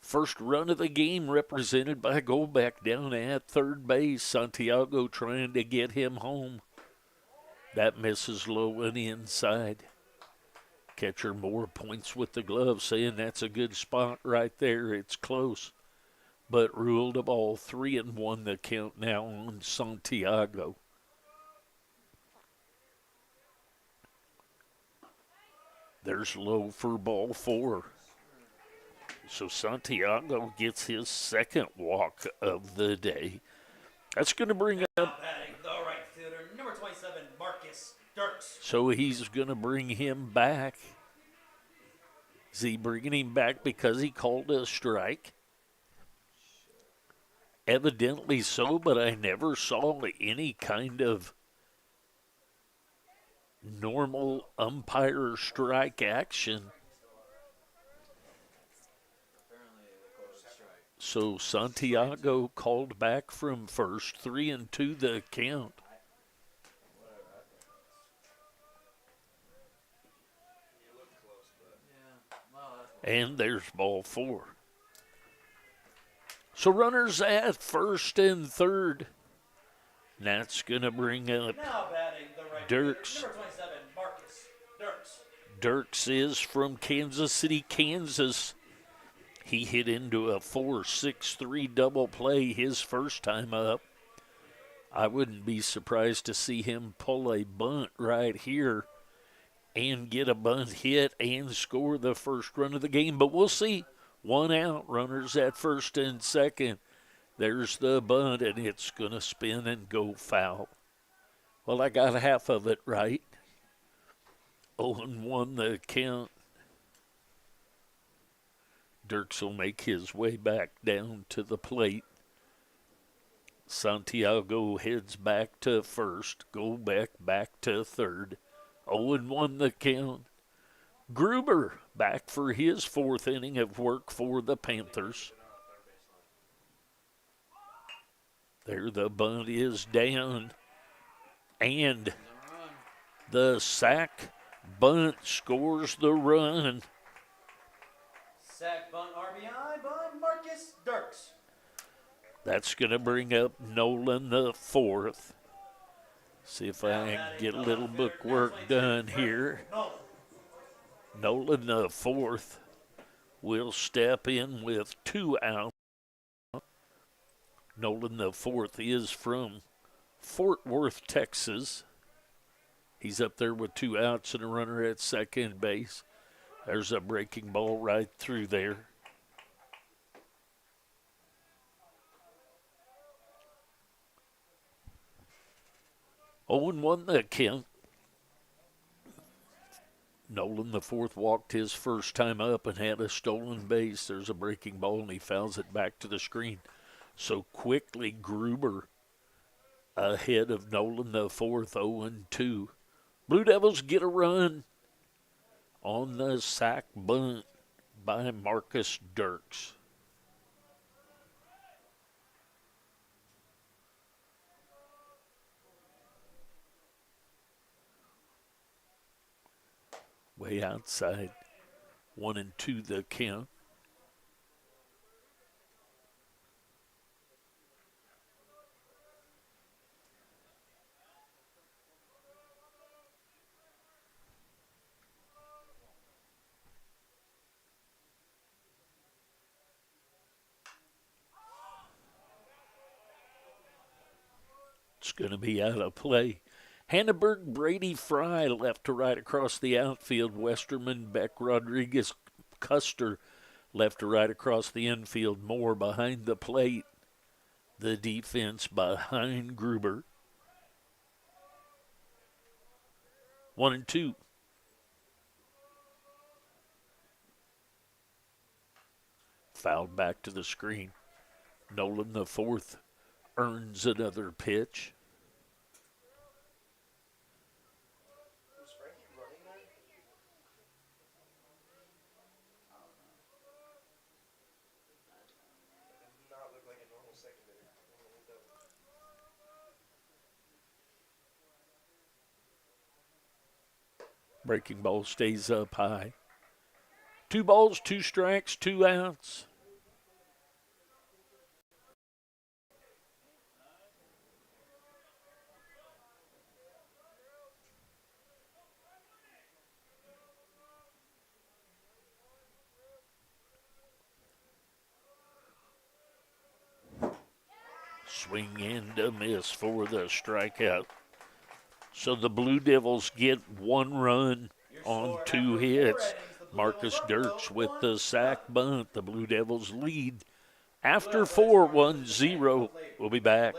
First run of the game represented by Golbeck down at third base. Santiago trying to get him home. That misses low and inside. Catcher Moore points with the glove, saying that's a good spot right there. It's close, but ruled a ball. 3-1 the count now on Santiago. There's low for ball four. So Santiago gets his second walk of the day. That's going to bring up. Now batting the right fielder, number 27, Marcus Dirks. So he's going to bring him back. Is he bringing him back because he called a strike? Evidently so, but I never saw any kind of normal umpire strike action. Apparently they called it a strike. So Santiago called back from first. 3-2 the count. Yeah. Well, that's And there's ball four. So runners at first and third. That's going to bring up Now batting the right Dirks. fielder, number 27, Marcus Dirks. Dirks is from Kansas City, Kansas. He hit into a 4-6-3 double play his first time up. I wouldn't be surprised to see him pull a bunt right here and get a bunt hit and score the first run of the game. But we'll see. One out, runners at first and second. There's the bunt, and it's going to spin and go foul. Well, I got half of it right. 0-1 the count. Dirks will make his way back down to the plate. Santiago heads back to first. Golbeck back to third. 0-1 the count. Gruber back for his fourth inning of work for the Panthers. There the bunt is down. And the sack bunt scores the run. Sack bunt RBI by Marcus Dirks. That's going to bring up Nolan the fourth. See if I can get a little bookwork done here. Nolan the fourth will step in with 2 out. Nolan the fourth is from Fort Worth, Texas. He's up there with 2 outs and a runner at second base. There's a breaking ball right through there. Oh, and 1 the count. Nolan the fourth walked his first time up and had a stolen base. There's a breaking ball, and he fouls it back to the screen. So quickly, Gruber ahead of Nolan the fourth, 0-2. Blue Devils get a run on the sack bunt by Marcus Dirks. way outside. 1-2 the count. It's going to be out of play. Hanneberg, Brady, Fry, left to right across the outfield. Westerman, Beck, Rodriguez, Custer, left to right across the infield. Moore behind the plate. The defense behind Gruber. 1-2. Fouled back to the screen. Nolan, the fourth, earns another pitch. Was Frankie running there? I don't know. That did not look like a normal secondary. Breaking ball stays up high. 2 balls, 2 strikes, 2 outs. Swing and a miss for the strikeout. So the Blue Devils get 1 run on 2 hits. Marcus Dirks with the sack bunt. The Blue Devils lead after 4, 1-0. We'll be back.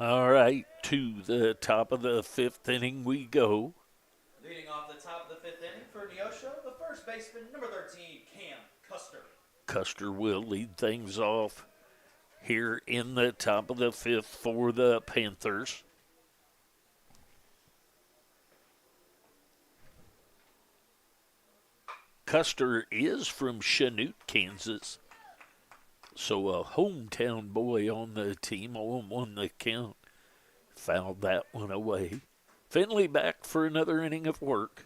All right, to the top of the 5th inning we go. Leading off the top of the 5th inning for Neosho, the first baseman, number 13, Cam Custer. Custer will lead things off here in the top of the 5th for the Panthers. Custer is from Chanute, Kansas. So a hometown boy on the team. 0-1 the count. Fouled that one away. Finley back for another inning of work.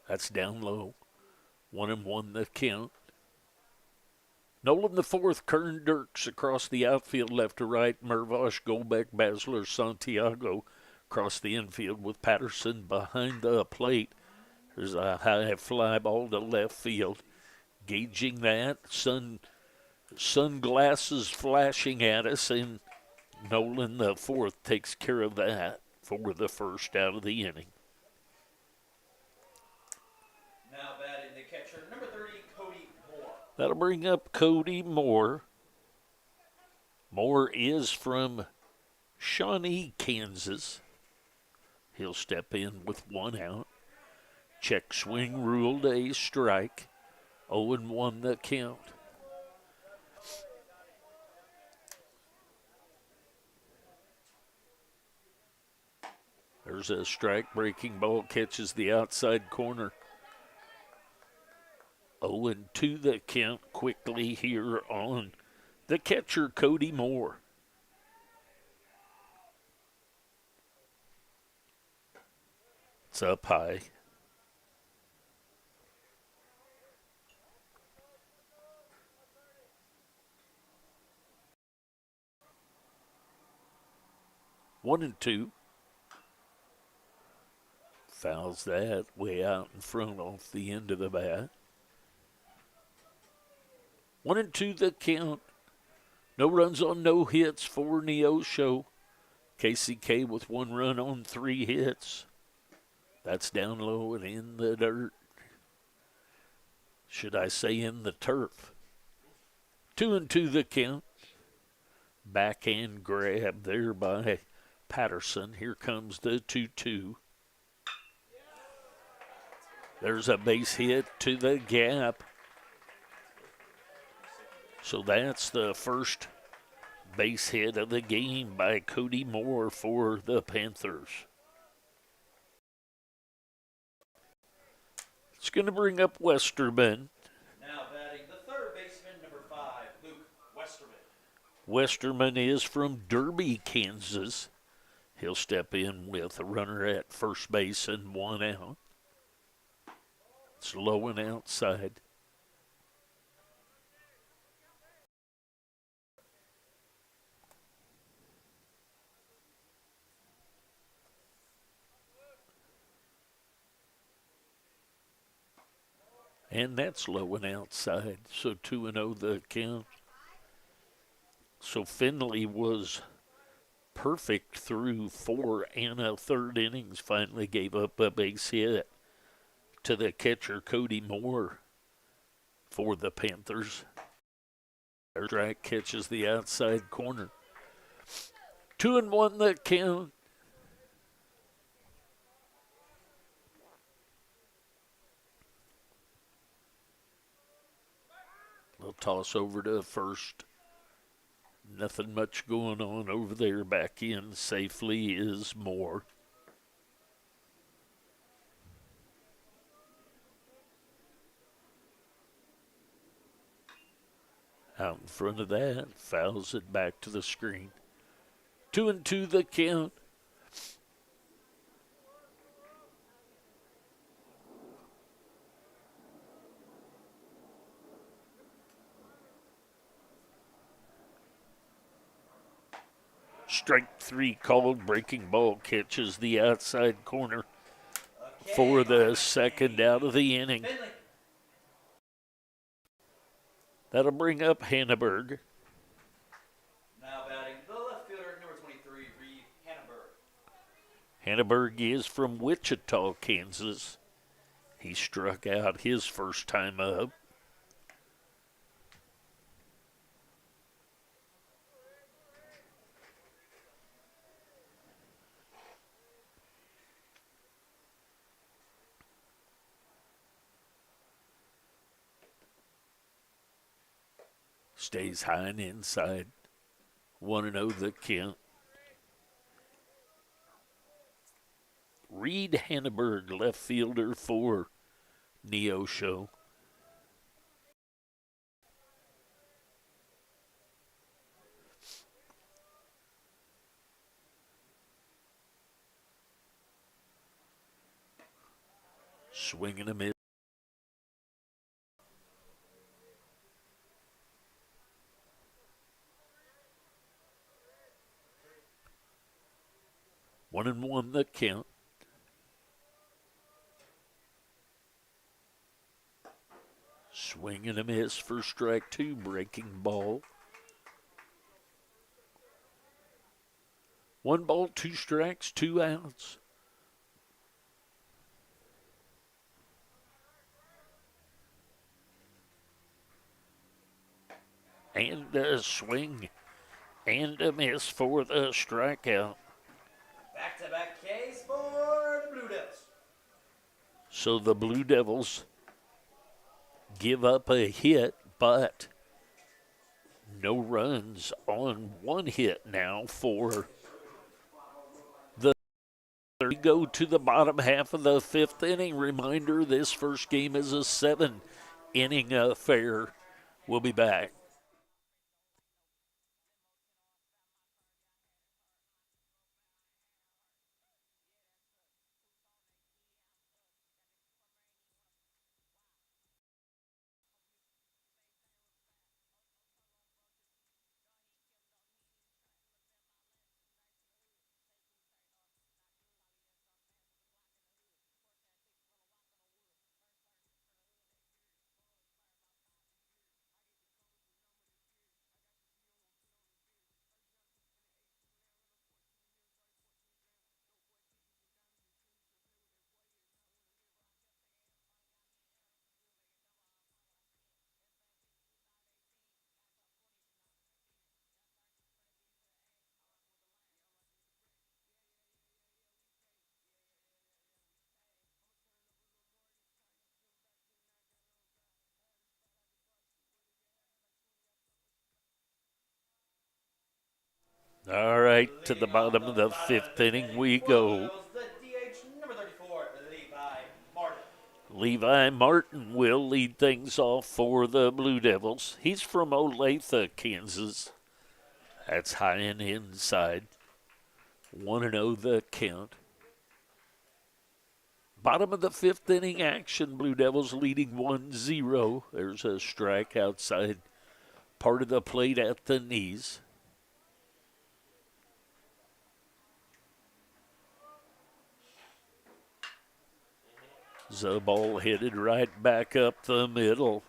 That's down low. 1-1 the count. Nolan the fourth, Kern Dirks across the outfield left to right. Mervosh, Golbeck, Basler, Santiago across the infield with Patterson behind the plate. There's a high fly ball to left field. Gauging that, sunglasses flashing at us, and Nolan the fourth takes care of that for the first out of the inning. Now batting the catcher, number 30, Cody Moore. That'll bring up Cody Moore. Moore is from Shawnee, Kansas. He'll step in with 1 out. Check swing ruled a strike. 0-1 the count. There's a strike. Breaking ball catches the outside corner. 0-2 the count quickly here on the catcher, Cody Moore. It's up high. One and two. Fouls that way out in front off the end of the bat. 1-2 the count. No runs on no hits for Neosho. KCK with 1 run on 3 hits. That's down low and in the dirt. Should I say in the turf? 2-2 the count. Backhand grab there by Patterson. Here comes the 2-2. There's a base hit to the gap. So that's the first base hit of the game by Cody Moore for the Panthers. It's going to bring up Westerman. Now batting the third baseman, number 5, Luke Westerman. Westerman is from Derby, Kansas. He'll step in with a runner at first base and 1 out. It's low and outside. And that's low and outside. So 2-0 the count. So Finley was perfect through 4 and a third innings. Finally gave up a base hit to the catcher Cody Moore for the Panthers. Strike catches the outside corner. 2-1 the count. They'll toss over to first. Nothing much going on over there. Back in safely is Moore. Out in front of that, fouls it back to the screen. 2-2 the count. Strike 3 called. Breaking ball catches the outside corner for the second out of the inning. Finley. That'll bring up Hanneberg. Now batting the left fielder, number 23, Reeve Hannenberg. Hanneberg is from Wichita, Kansas. He struck out his first time up. Stays high and inside. 1-0 the count. Reed Hanneberg, left fielder for Neosho. Swing and a miss. One and one the count. Swing and a miss for strike 2, breaking ball. 1 ball, 2 strikes, 2 outs. And a swing and a miss for the strikeout. Back-to-back Ks for the Blue Devils. So the Blue Devils give up a hit, but no runs on 1 hit now for the third. We go to the bottom half of the 5th inning. Reminder, this first game is a 7-inning affair. We'll be back. All right, to the bottom of the fifth inning we go. The DH number 34, Levi Martin. Levi Martin will lead things off for the Blue Devils. He's from Olathe, Kansas. That's high and inside. 1-0 the count. Bottom of the fifth inning action. Blue Devils leading 1-0. There's a strike outside part of the plate at the knees. The ball headed right back up the middle.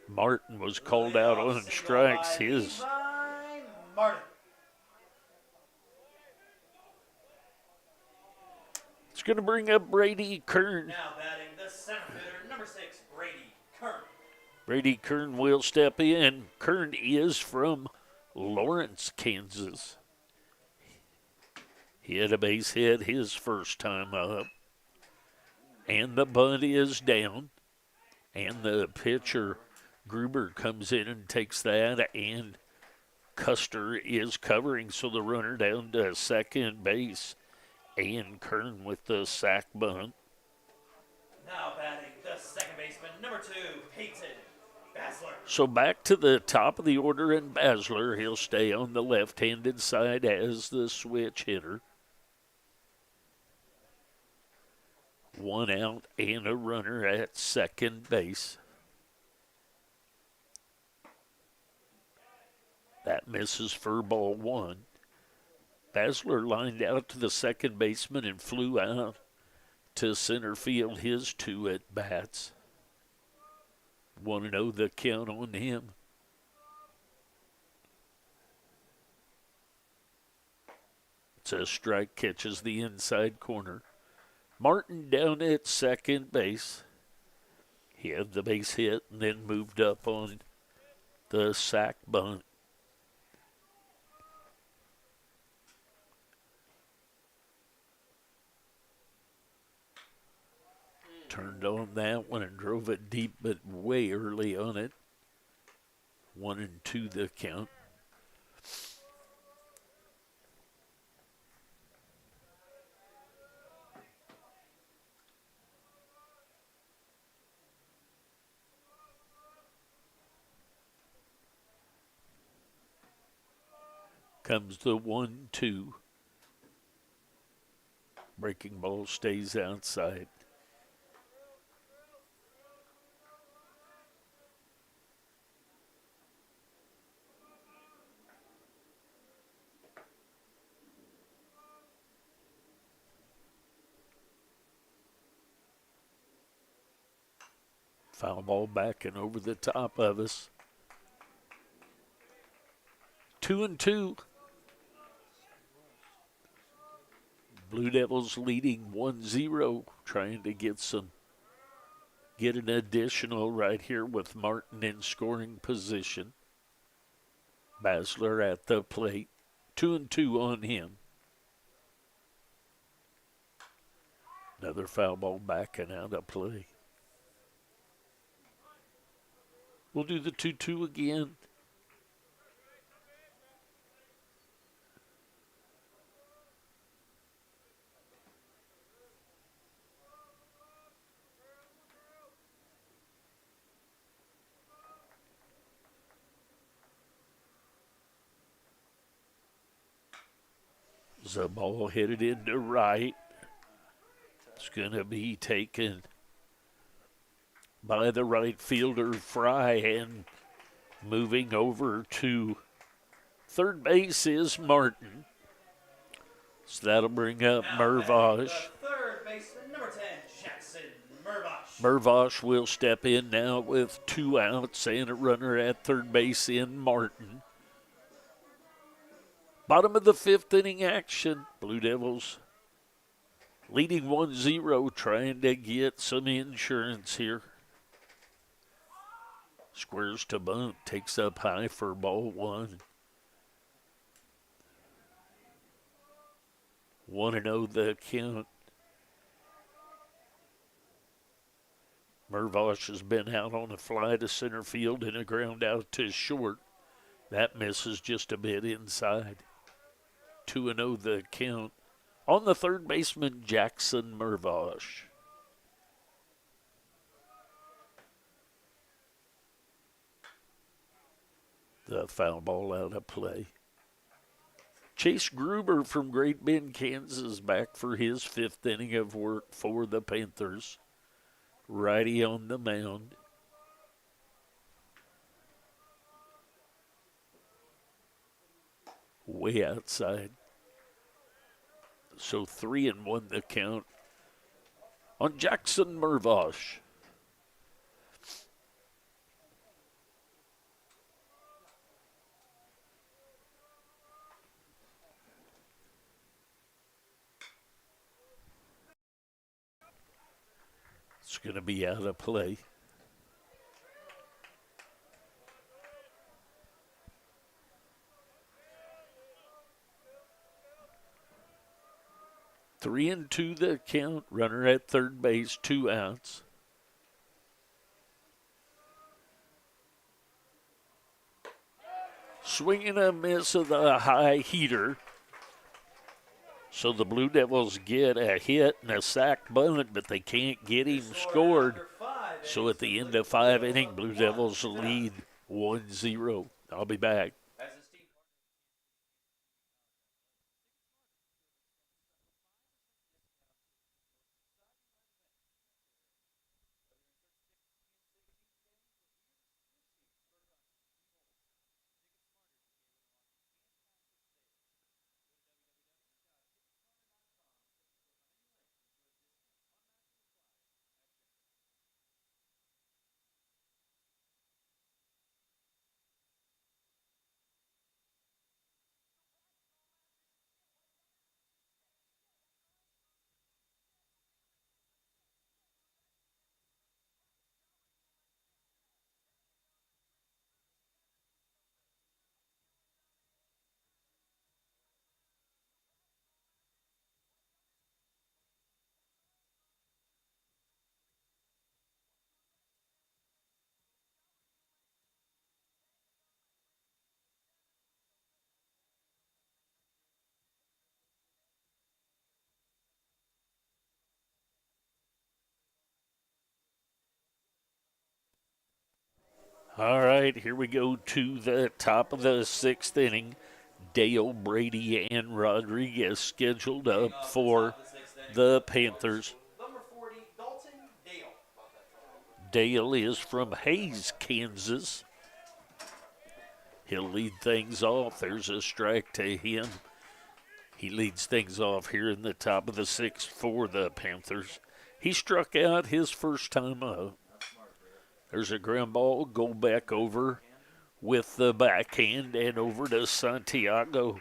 Martin was called out on strikes. His Levi Martin. It's going to bring up Brady Kern. Now batting the center fielder, number 6, Brady Kern. Brady Kern will step in. Kern is from Lawrence, Kansas. He had a base hit his first time up. And the bunt is down. And the pitcher, Gruber, comes in and takes that. And Custer is covering, so the runner down to second base. And Kern with the sac bunt. Now batting the second baseman, number 2, Peyton Basler. So back to the top of the order, and Basler, he'll stay on the left-handed side as the switch hitter. 1 out and a runner at second base. That misses for ball 1. Basler lined out to the second baseman and flew out to center field his 2 at-bats. 1-0 the count on him. It's a strike, catches the inside corner. Martin down at second base. He had the base hit and then moved up on the sac bunt. Turned on that one and drove it deep, but way early on it. 1-2 the count. Comes the 1-2. Breaking ball stays outside. Foul ball back and over the top of us. 2-2. Blue Devils leading 1-0, trying to get an additional right here with Martin in scoring position. Basler at the plate. 2-2 on him. Another foul ball back and out of play. We'll do the 2-2 again. The ball headed into right. It's going to be taken by the right fielder, Fry, and moving over to third base is Martin. So that'll bring up Mervosh. Third baseman, number 10, Jackson Mervosh. Mervosh will step in now with 2 outs and a runner at third base in Martin. Bottom of the fifth inning action. Blue Devils leading 1-0, trying to get some insurance here. Squares to bunt, takes up high for ball 1. 1-0 the count. Mervosh has been out on a fly to center field and a ground out to short. That misses just a bit inside. 2-0 the count on the third baseman, Jackson Mervosh. The foul ball out of play. Chase Gruber from Great Bend, Kansas, back for his fifth inning of work for the Panthers. Righty on the mound. Way outside. So 3-1 the count on Jackson Mervosh. It's going to be out of play. Three and two the count. Runner at third base, 2 outs. Swing and a miss of the high heater. So the Blue Devils get a hit and a sac bunt, but they can't get him scored. So at the end of 5 innings, Blue Devils lead 1-0. I'll be back. All right, here we go to the top of the 6th inning. Dale, Brady, and Rodriguez scheduled up for the Panthers. Number 40, Dalton Dale. Dale is from Hayes, Kansas. He'll lead things off. There's a strike to him. He leads things off here in the top of the 6th for the Panthers. He struck out his first time up. There's a ground ball, go back over with the backhand and over to Santiago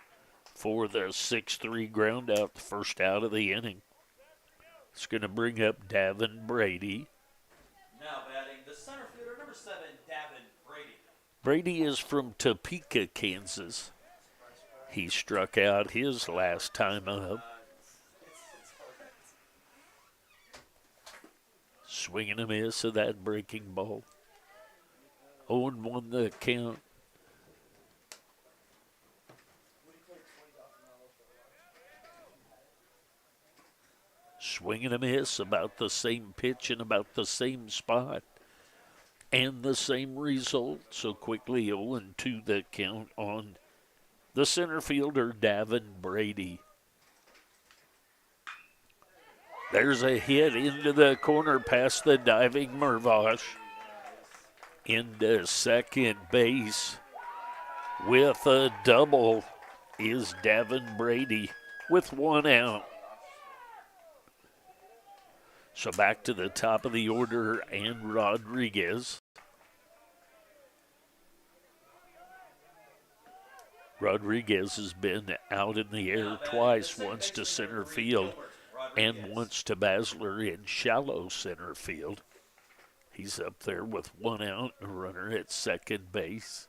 for the 6-3 ground out, the first out of the inning. It's going to bring up Davin Brady. Now batting the center fielder, number 7, Davin Brady. Brady is from Topeka, Kansas. He struck out his last time up. Swing and a miss of that breaking ball. 0-1 the count. Swing and a miss, about the same pitch and about the same spot. And the same result. So quickly 0-2 the count on the center fielder, Davin Brady. There's a hit into the corner past the diving Mervosh. Into second base with a double is Davin Brady with 1 out. So back to the top of the order and Rodriguez. Rodriguez has been out in the air twice, once to center field and once to Basler in shallow center field. He's up there with 1 out and a runner at second base.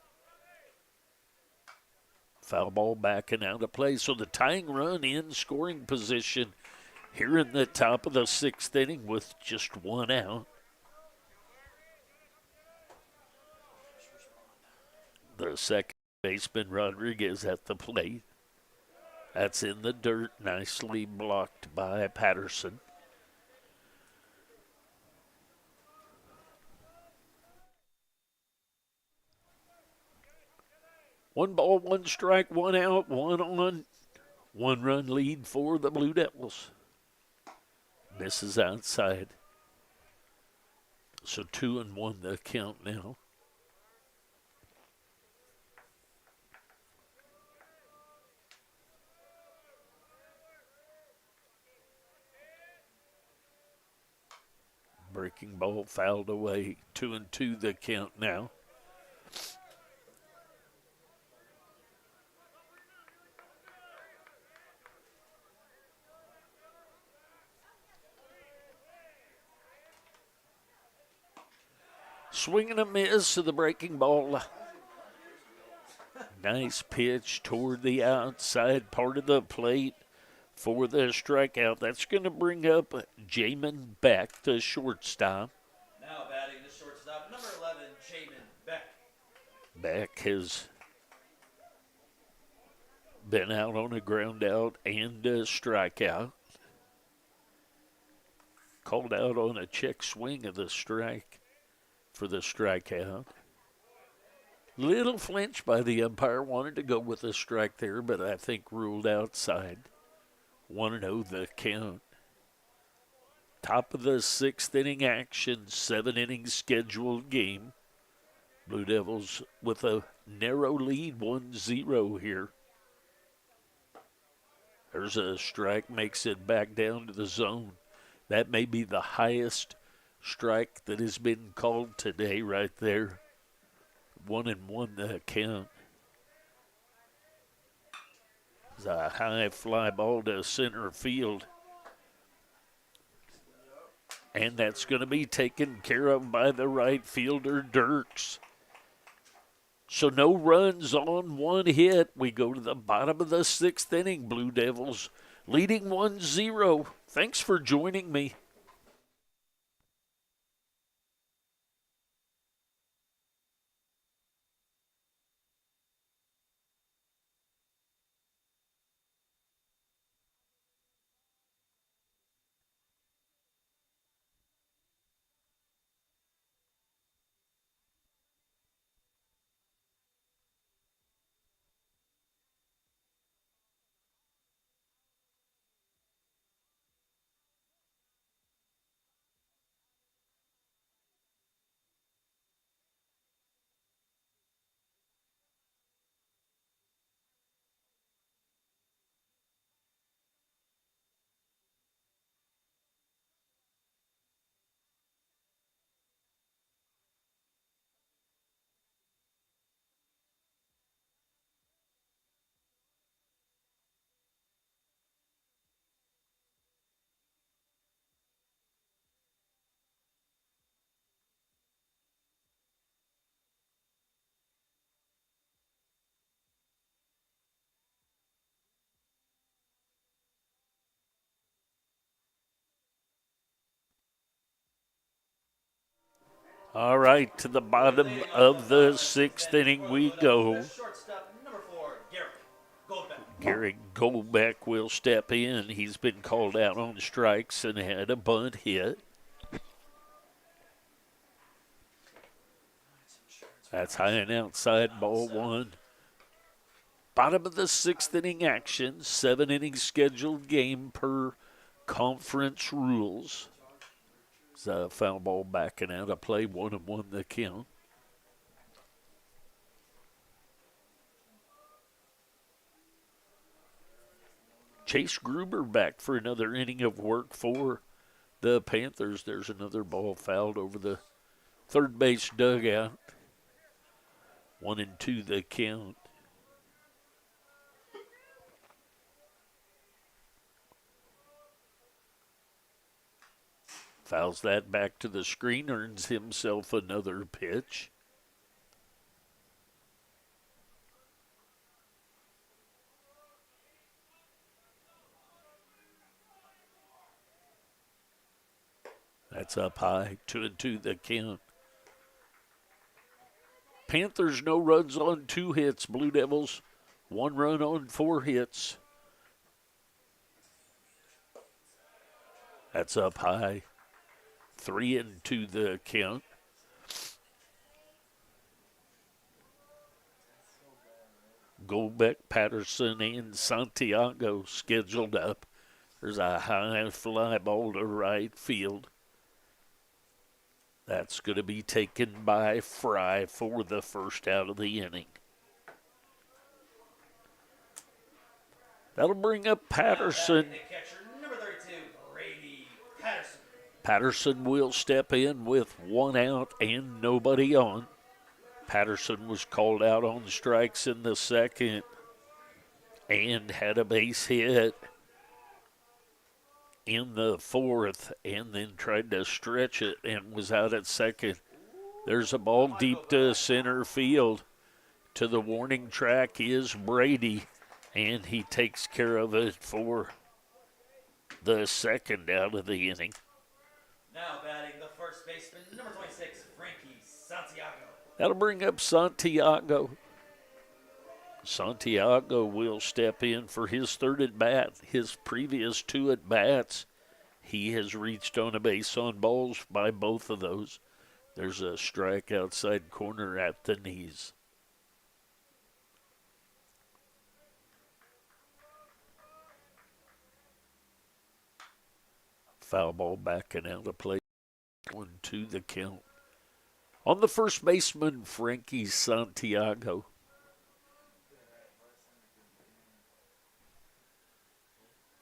Foul ball back and out of play. So the tying run in scoring position here in the top of the 6th inning with just 1 out. The second Baseman Rodriguez at the plate. That's in the dirt, nicely blocked by Patterson. One ball, one strike, one out, one on. 1-run lead for the Blue Devils. Misses outside. So 2-1 the count now. Breaking ball fouled away. 2-2 the count now. Swing and a miss to the breaking ball. Nice pitch toward the outside part of the plate for the strikeout. That's going to bring up Jamin Beck, the shortstop. Now batting the shortstop, number 11, Jamin Beck. Beck has been out on a ground out and a strikeout. Called out on a check swing of the strike for the strikeout. Little flinch by the umpire. Wanted to go with a strike there, but I think ruled outside. 1-0 the count. Top of the 6th inning action, 7-inning scheduled game. Blue Devils with a narrow lead, 1-0 here. There's a strike, makes it back down to the zone. That may be the highest strike that has been called today right there. 1-1 the count. It's a high fly ball to center field. And that's going to be taken care of by the right fielder, Dirks. So no runs on one hit. We go to the bottom of the 6th inning. Blue Devils leading 1-0. Thanks for joining me. All right, to the bottom of the 6th inning we go. Shortstop, number 4, Garrett Goldbeck. Gary Goldbeck will step in. He's been called out on strikes and had a bunt hit. That's high and outside, ball 1. Bottom of the 6th inning action, 7-inning scheduled game per conference rules. It's a foul ball backing out of play, 1-1 the count. Chase Gruber back for another inning of work for the Panthers. There's another ball fouled over the third base dugout. 1-2 the count. Fouls that back to the screen, earns himself another pitch. That's up high, 2-2 the count. Panthers no runs on 2 hits. Blue Devils 1 run on 4 hits. That's up high. 3-2 the count. Goldbeck, Patterson, and Santiago scheduled up. There's a high fly ball to right field. That's going to be taken by Fry for the first out of the inning. That'll bring up Patterson. The catcher, number 32, Brady Patterson. Patterson will step in with 1 out and nobody on. Patterson was called out on strikes in the second and had a base hit in the fourth and then tried to stretch it and was out at second. There's a ball deep to center field. To the warning track is Brady, and he takes care of it for the second out of the inning. Now batting the first baseman, number 26, Frankie Santiago. That'll bring up Santiago. Santiago will step in for his 3rd at bat. His previous 2 at bats, he has reached on a base on balls by both of those. There's a strike outside corner at the knees. Foul ball back and out of play. 1-2 the count. On the first baseman, Frankie Santiago.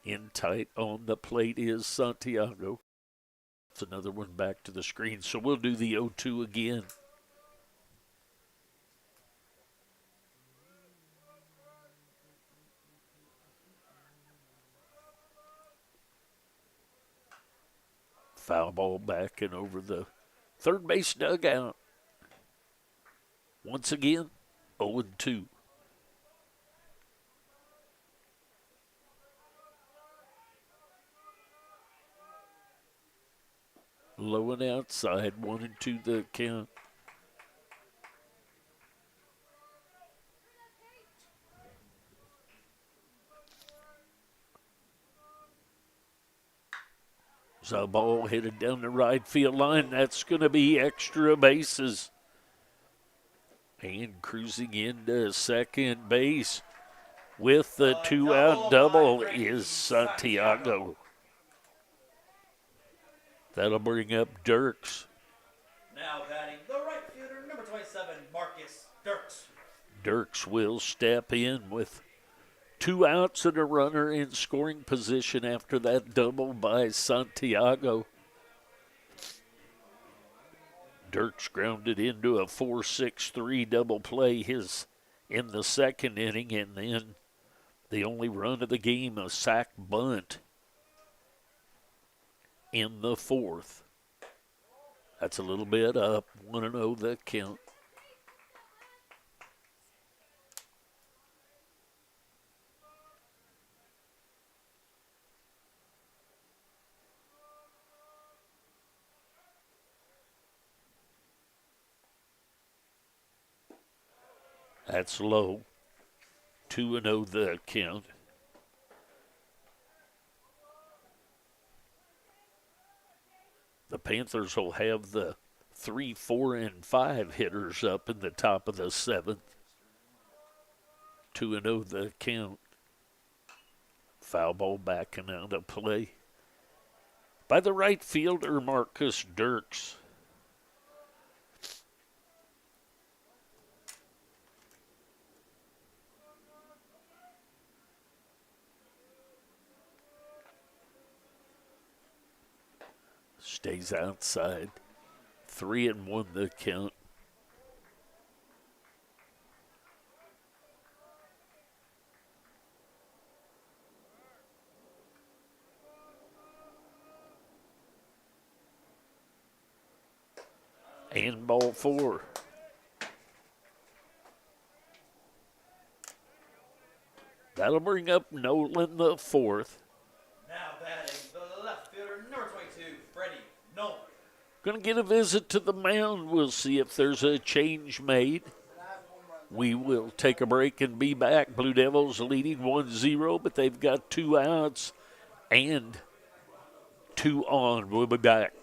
In tight on the plate is Santiago. It's another one back to the screen, so we'll do the 0-2 again. Foul ball back and over the third base dugout. Once again, 0-2. Low and outside, 1-2 the count. There's a ball headed down the right field line. That's going to be extra bases. And cruising into second base with the 2-out double is Santiago. That'll bring up Dirks. Now batting the right fielder, number 27, Marcus Dirks. Dirks will step in with 2 outs and a runner in scoring position after that double by Santiago. Dirks grounded into a 4-6-3 double play in the second inning, and then the only run of the game, a sac bunt in the fourth. That's a little bit up. 1-0 the count. That's low. 2-0 the count. The Panthers will have the 3, 4, and 5 hitters up in the top of the 7th. 2-0 the count. Foul ball back and out of play by the right fielder, Marcus Dirks. Stays outside. 3-1 the count. And ball 4. That'll bring up Nolan the 4th. Now batting the left fielder, number 22, Freddie Nolan. Going to get a visit to the mound. We'll see if there's a change made. We will take a break and be back. Blue Devils leading 1-0, but they've got 2 outs and 2 on. We'll be back.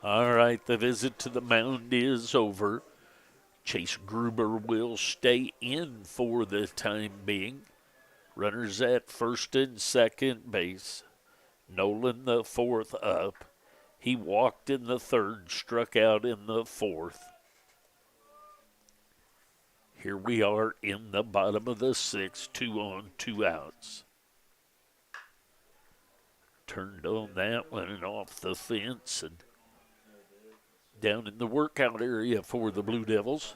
All right, the visit to the mound is over. Chase Gruber will stay in for the time being. Runners at first and second base. Nolan, the 4th, up. He walked in the 3rd, struck out in the 4th. Here we are in the bottom of the 6th, 2 on, 2 outs. Turned on that one and off the fence and down in the workout area for the Blue Devils.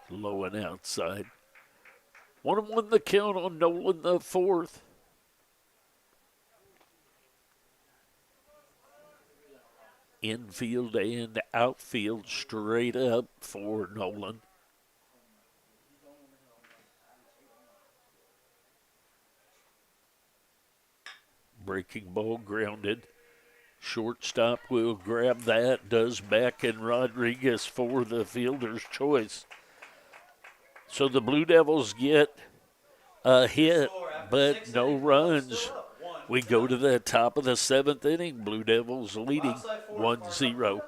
Low and outside. 1-1 the count on Nolan, the 4th. Infield and outfield straight up for Nolan. Breaking ball grounded. Shortstop will grab that. Does Beck and Rodriguez for the fielder's choice. So the Blue Devils get a hit, but no runs. We go to the top of the 7th inning. Blue Devils leading 1-0.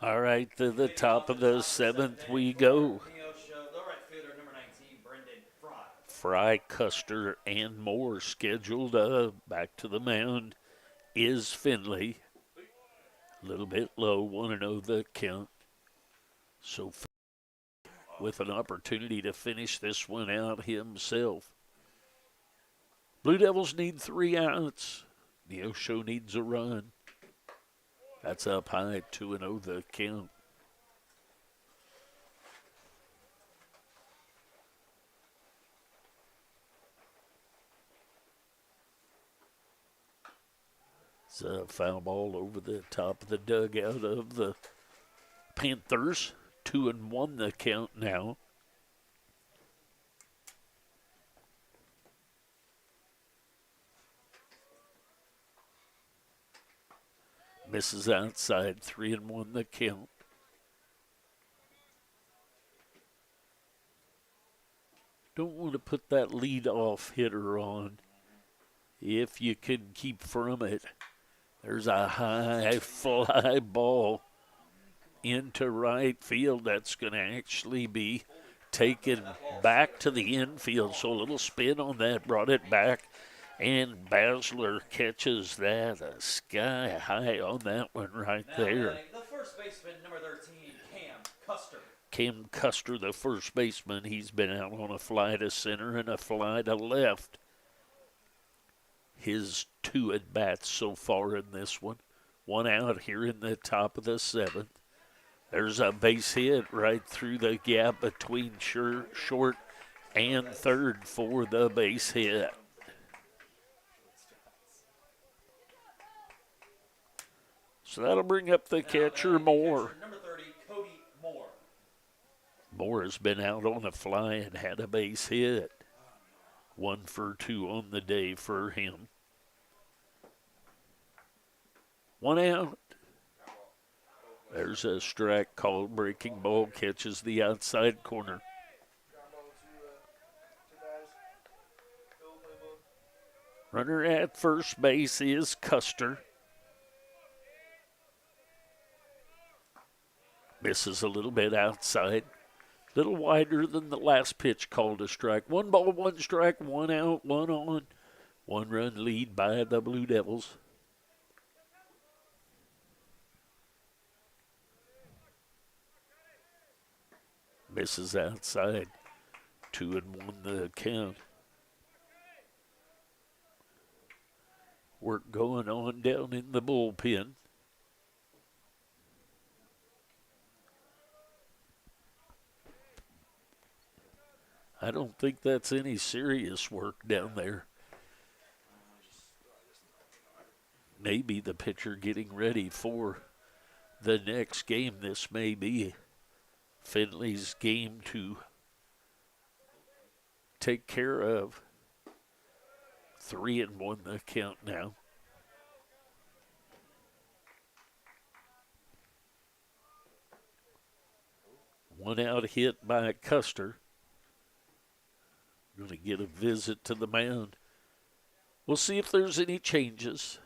All right, to the top of the 7th we go. Neosho, the right fielder, number 19, Brendan Fry. Fry, Custer, and Moore scheduled back to the mound is Finley. A little bit low, 1-0 the count. So with an opportunity to finish this one out himself. Blue Devils need 3 outs. Neosho needs a run. That's up high, 2-0 the count. It's a foul ball over the top of the dugout of the Panthers. 2-1 the count now. Misses outside, 3-1 the count. Don't want to put that lead-off hitter on if you can keep from it. There's a high fly ball into right field that's going to actually be taken back to the infield. So a little spin on that brought it back. And Basler catches that sky high on that one right there. The first baseman, number 13, Cam Custer. Cam Custer, the first baseman, he's been out on a fly to center and a fly to left. His 2 at-bats so far in this one. 1 out here in the top of the 7th. There's a base hit right through the gap between short and third for the base hit. So that'll bring up the catcher, Moore. Number 30, Cody Moore. Moore has been out on a fly and had a base hit. 1 for 2 on the day for him. 1 out. There's a strike called. Breaking ball catches the outside corner. Runner at first base is Custer. Misses a little bit outside. Little wider than the last pitch called a strike. 1 ball, 1 strike, 1 out, 1 on. 1 run lead by the Blue Devils. Misses outside. 2-1 the count. Work going on down in the bullpen. I don't think that's any serious work down there. Maybe the pitcher getting ready for the next game. This may be Finley's game to take care of. 3-1 the count now. One out hit by Custer. Going to get a visit to the mound. We'll see if there's any changes.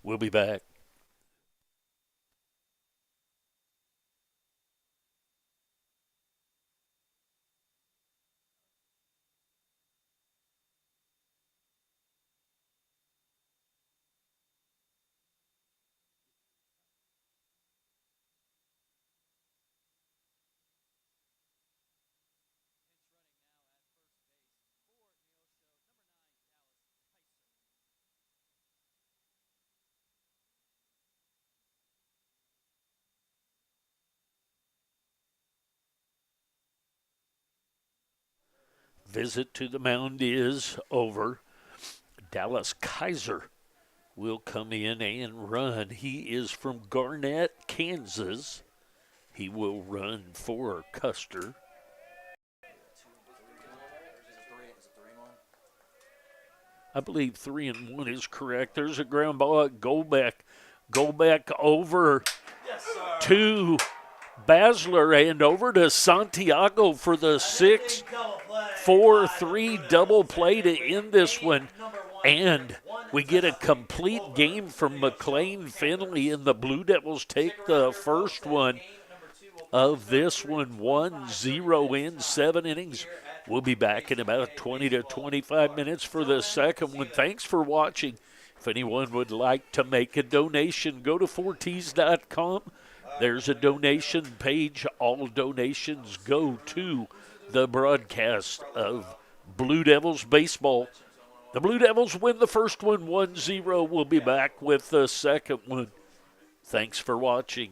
We'll be back. Visit to the mound is over. Dallas Kaiser will come in and run. He is from Garnett, Kansas. He will run for Custer. I believe 3-1 is correct. There's a ground ball at Goldbeck. Goldbeck over to Basler and over to Santiago for the 6-4-3 double play to end this one. And we get a complete game from McLean Finley, and the Blue Devils take the first one of this one, 1-0 in 7 innings. We'll be back in about 20 to 25 minutes for the second one. Thanks for watching. If anyone would like to make a donation, go to 4Ts.com. There's a donation page. All donations go to the broadcast of Blue Devils baseball. The Blue Devils win the first one 1-0. We'll be back with the second one. Thanks for watching.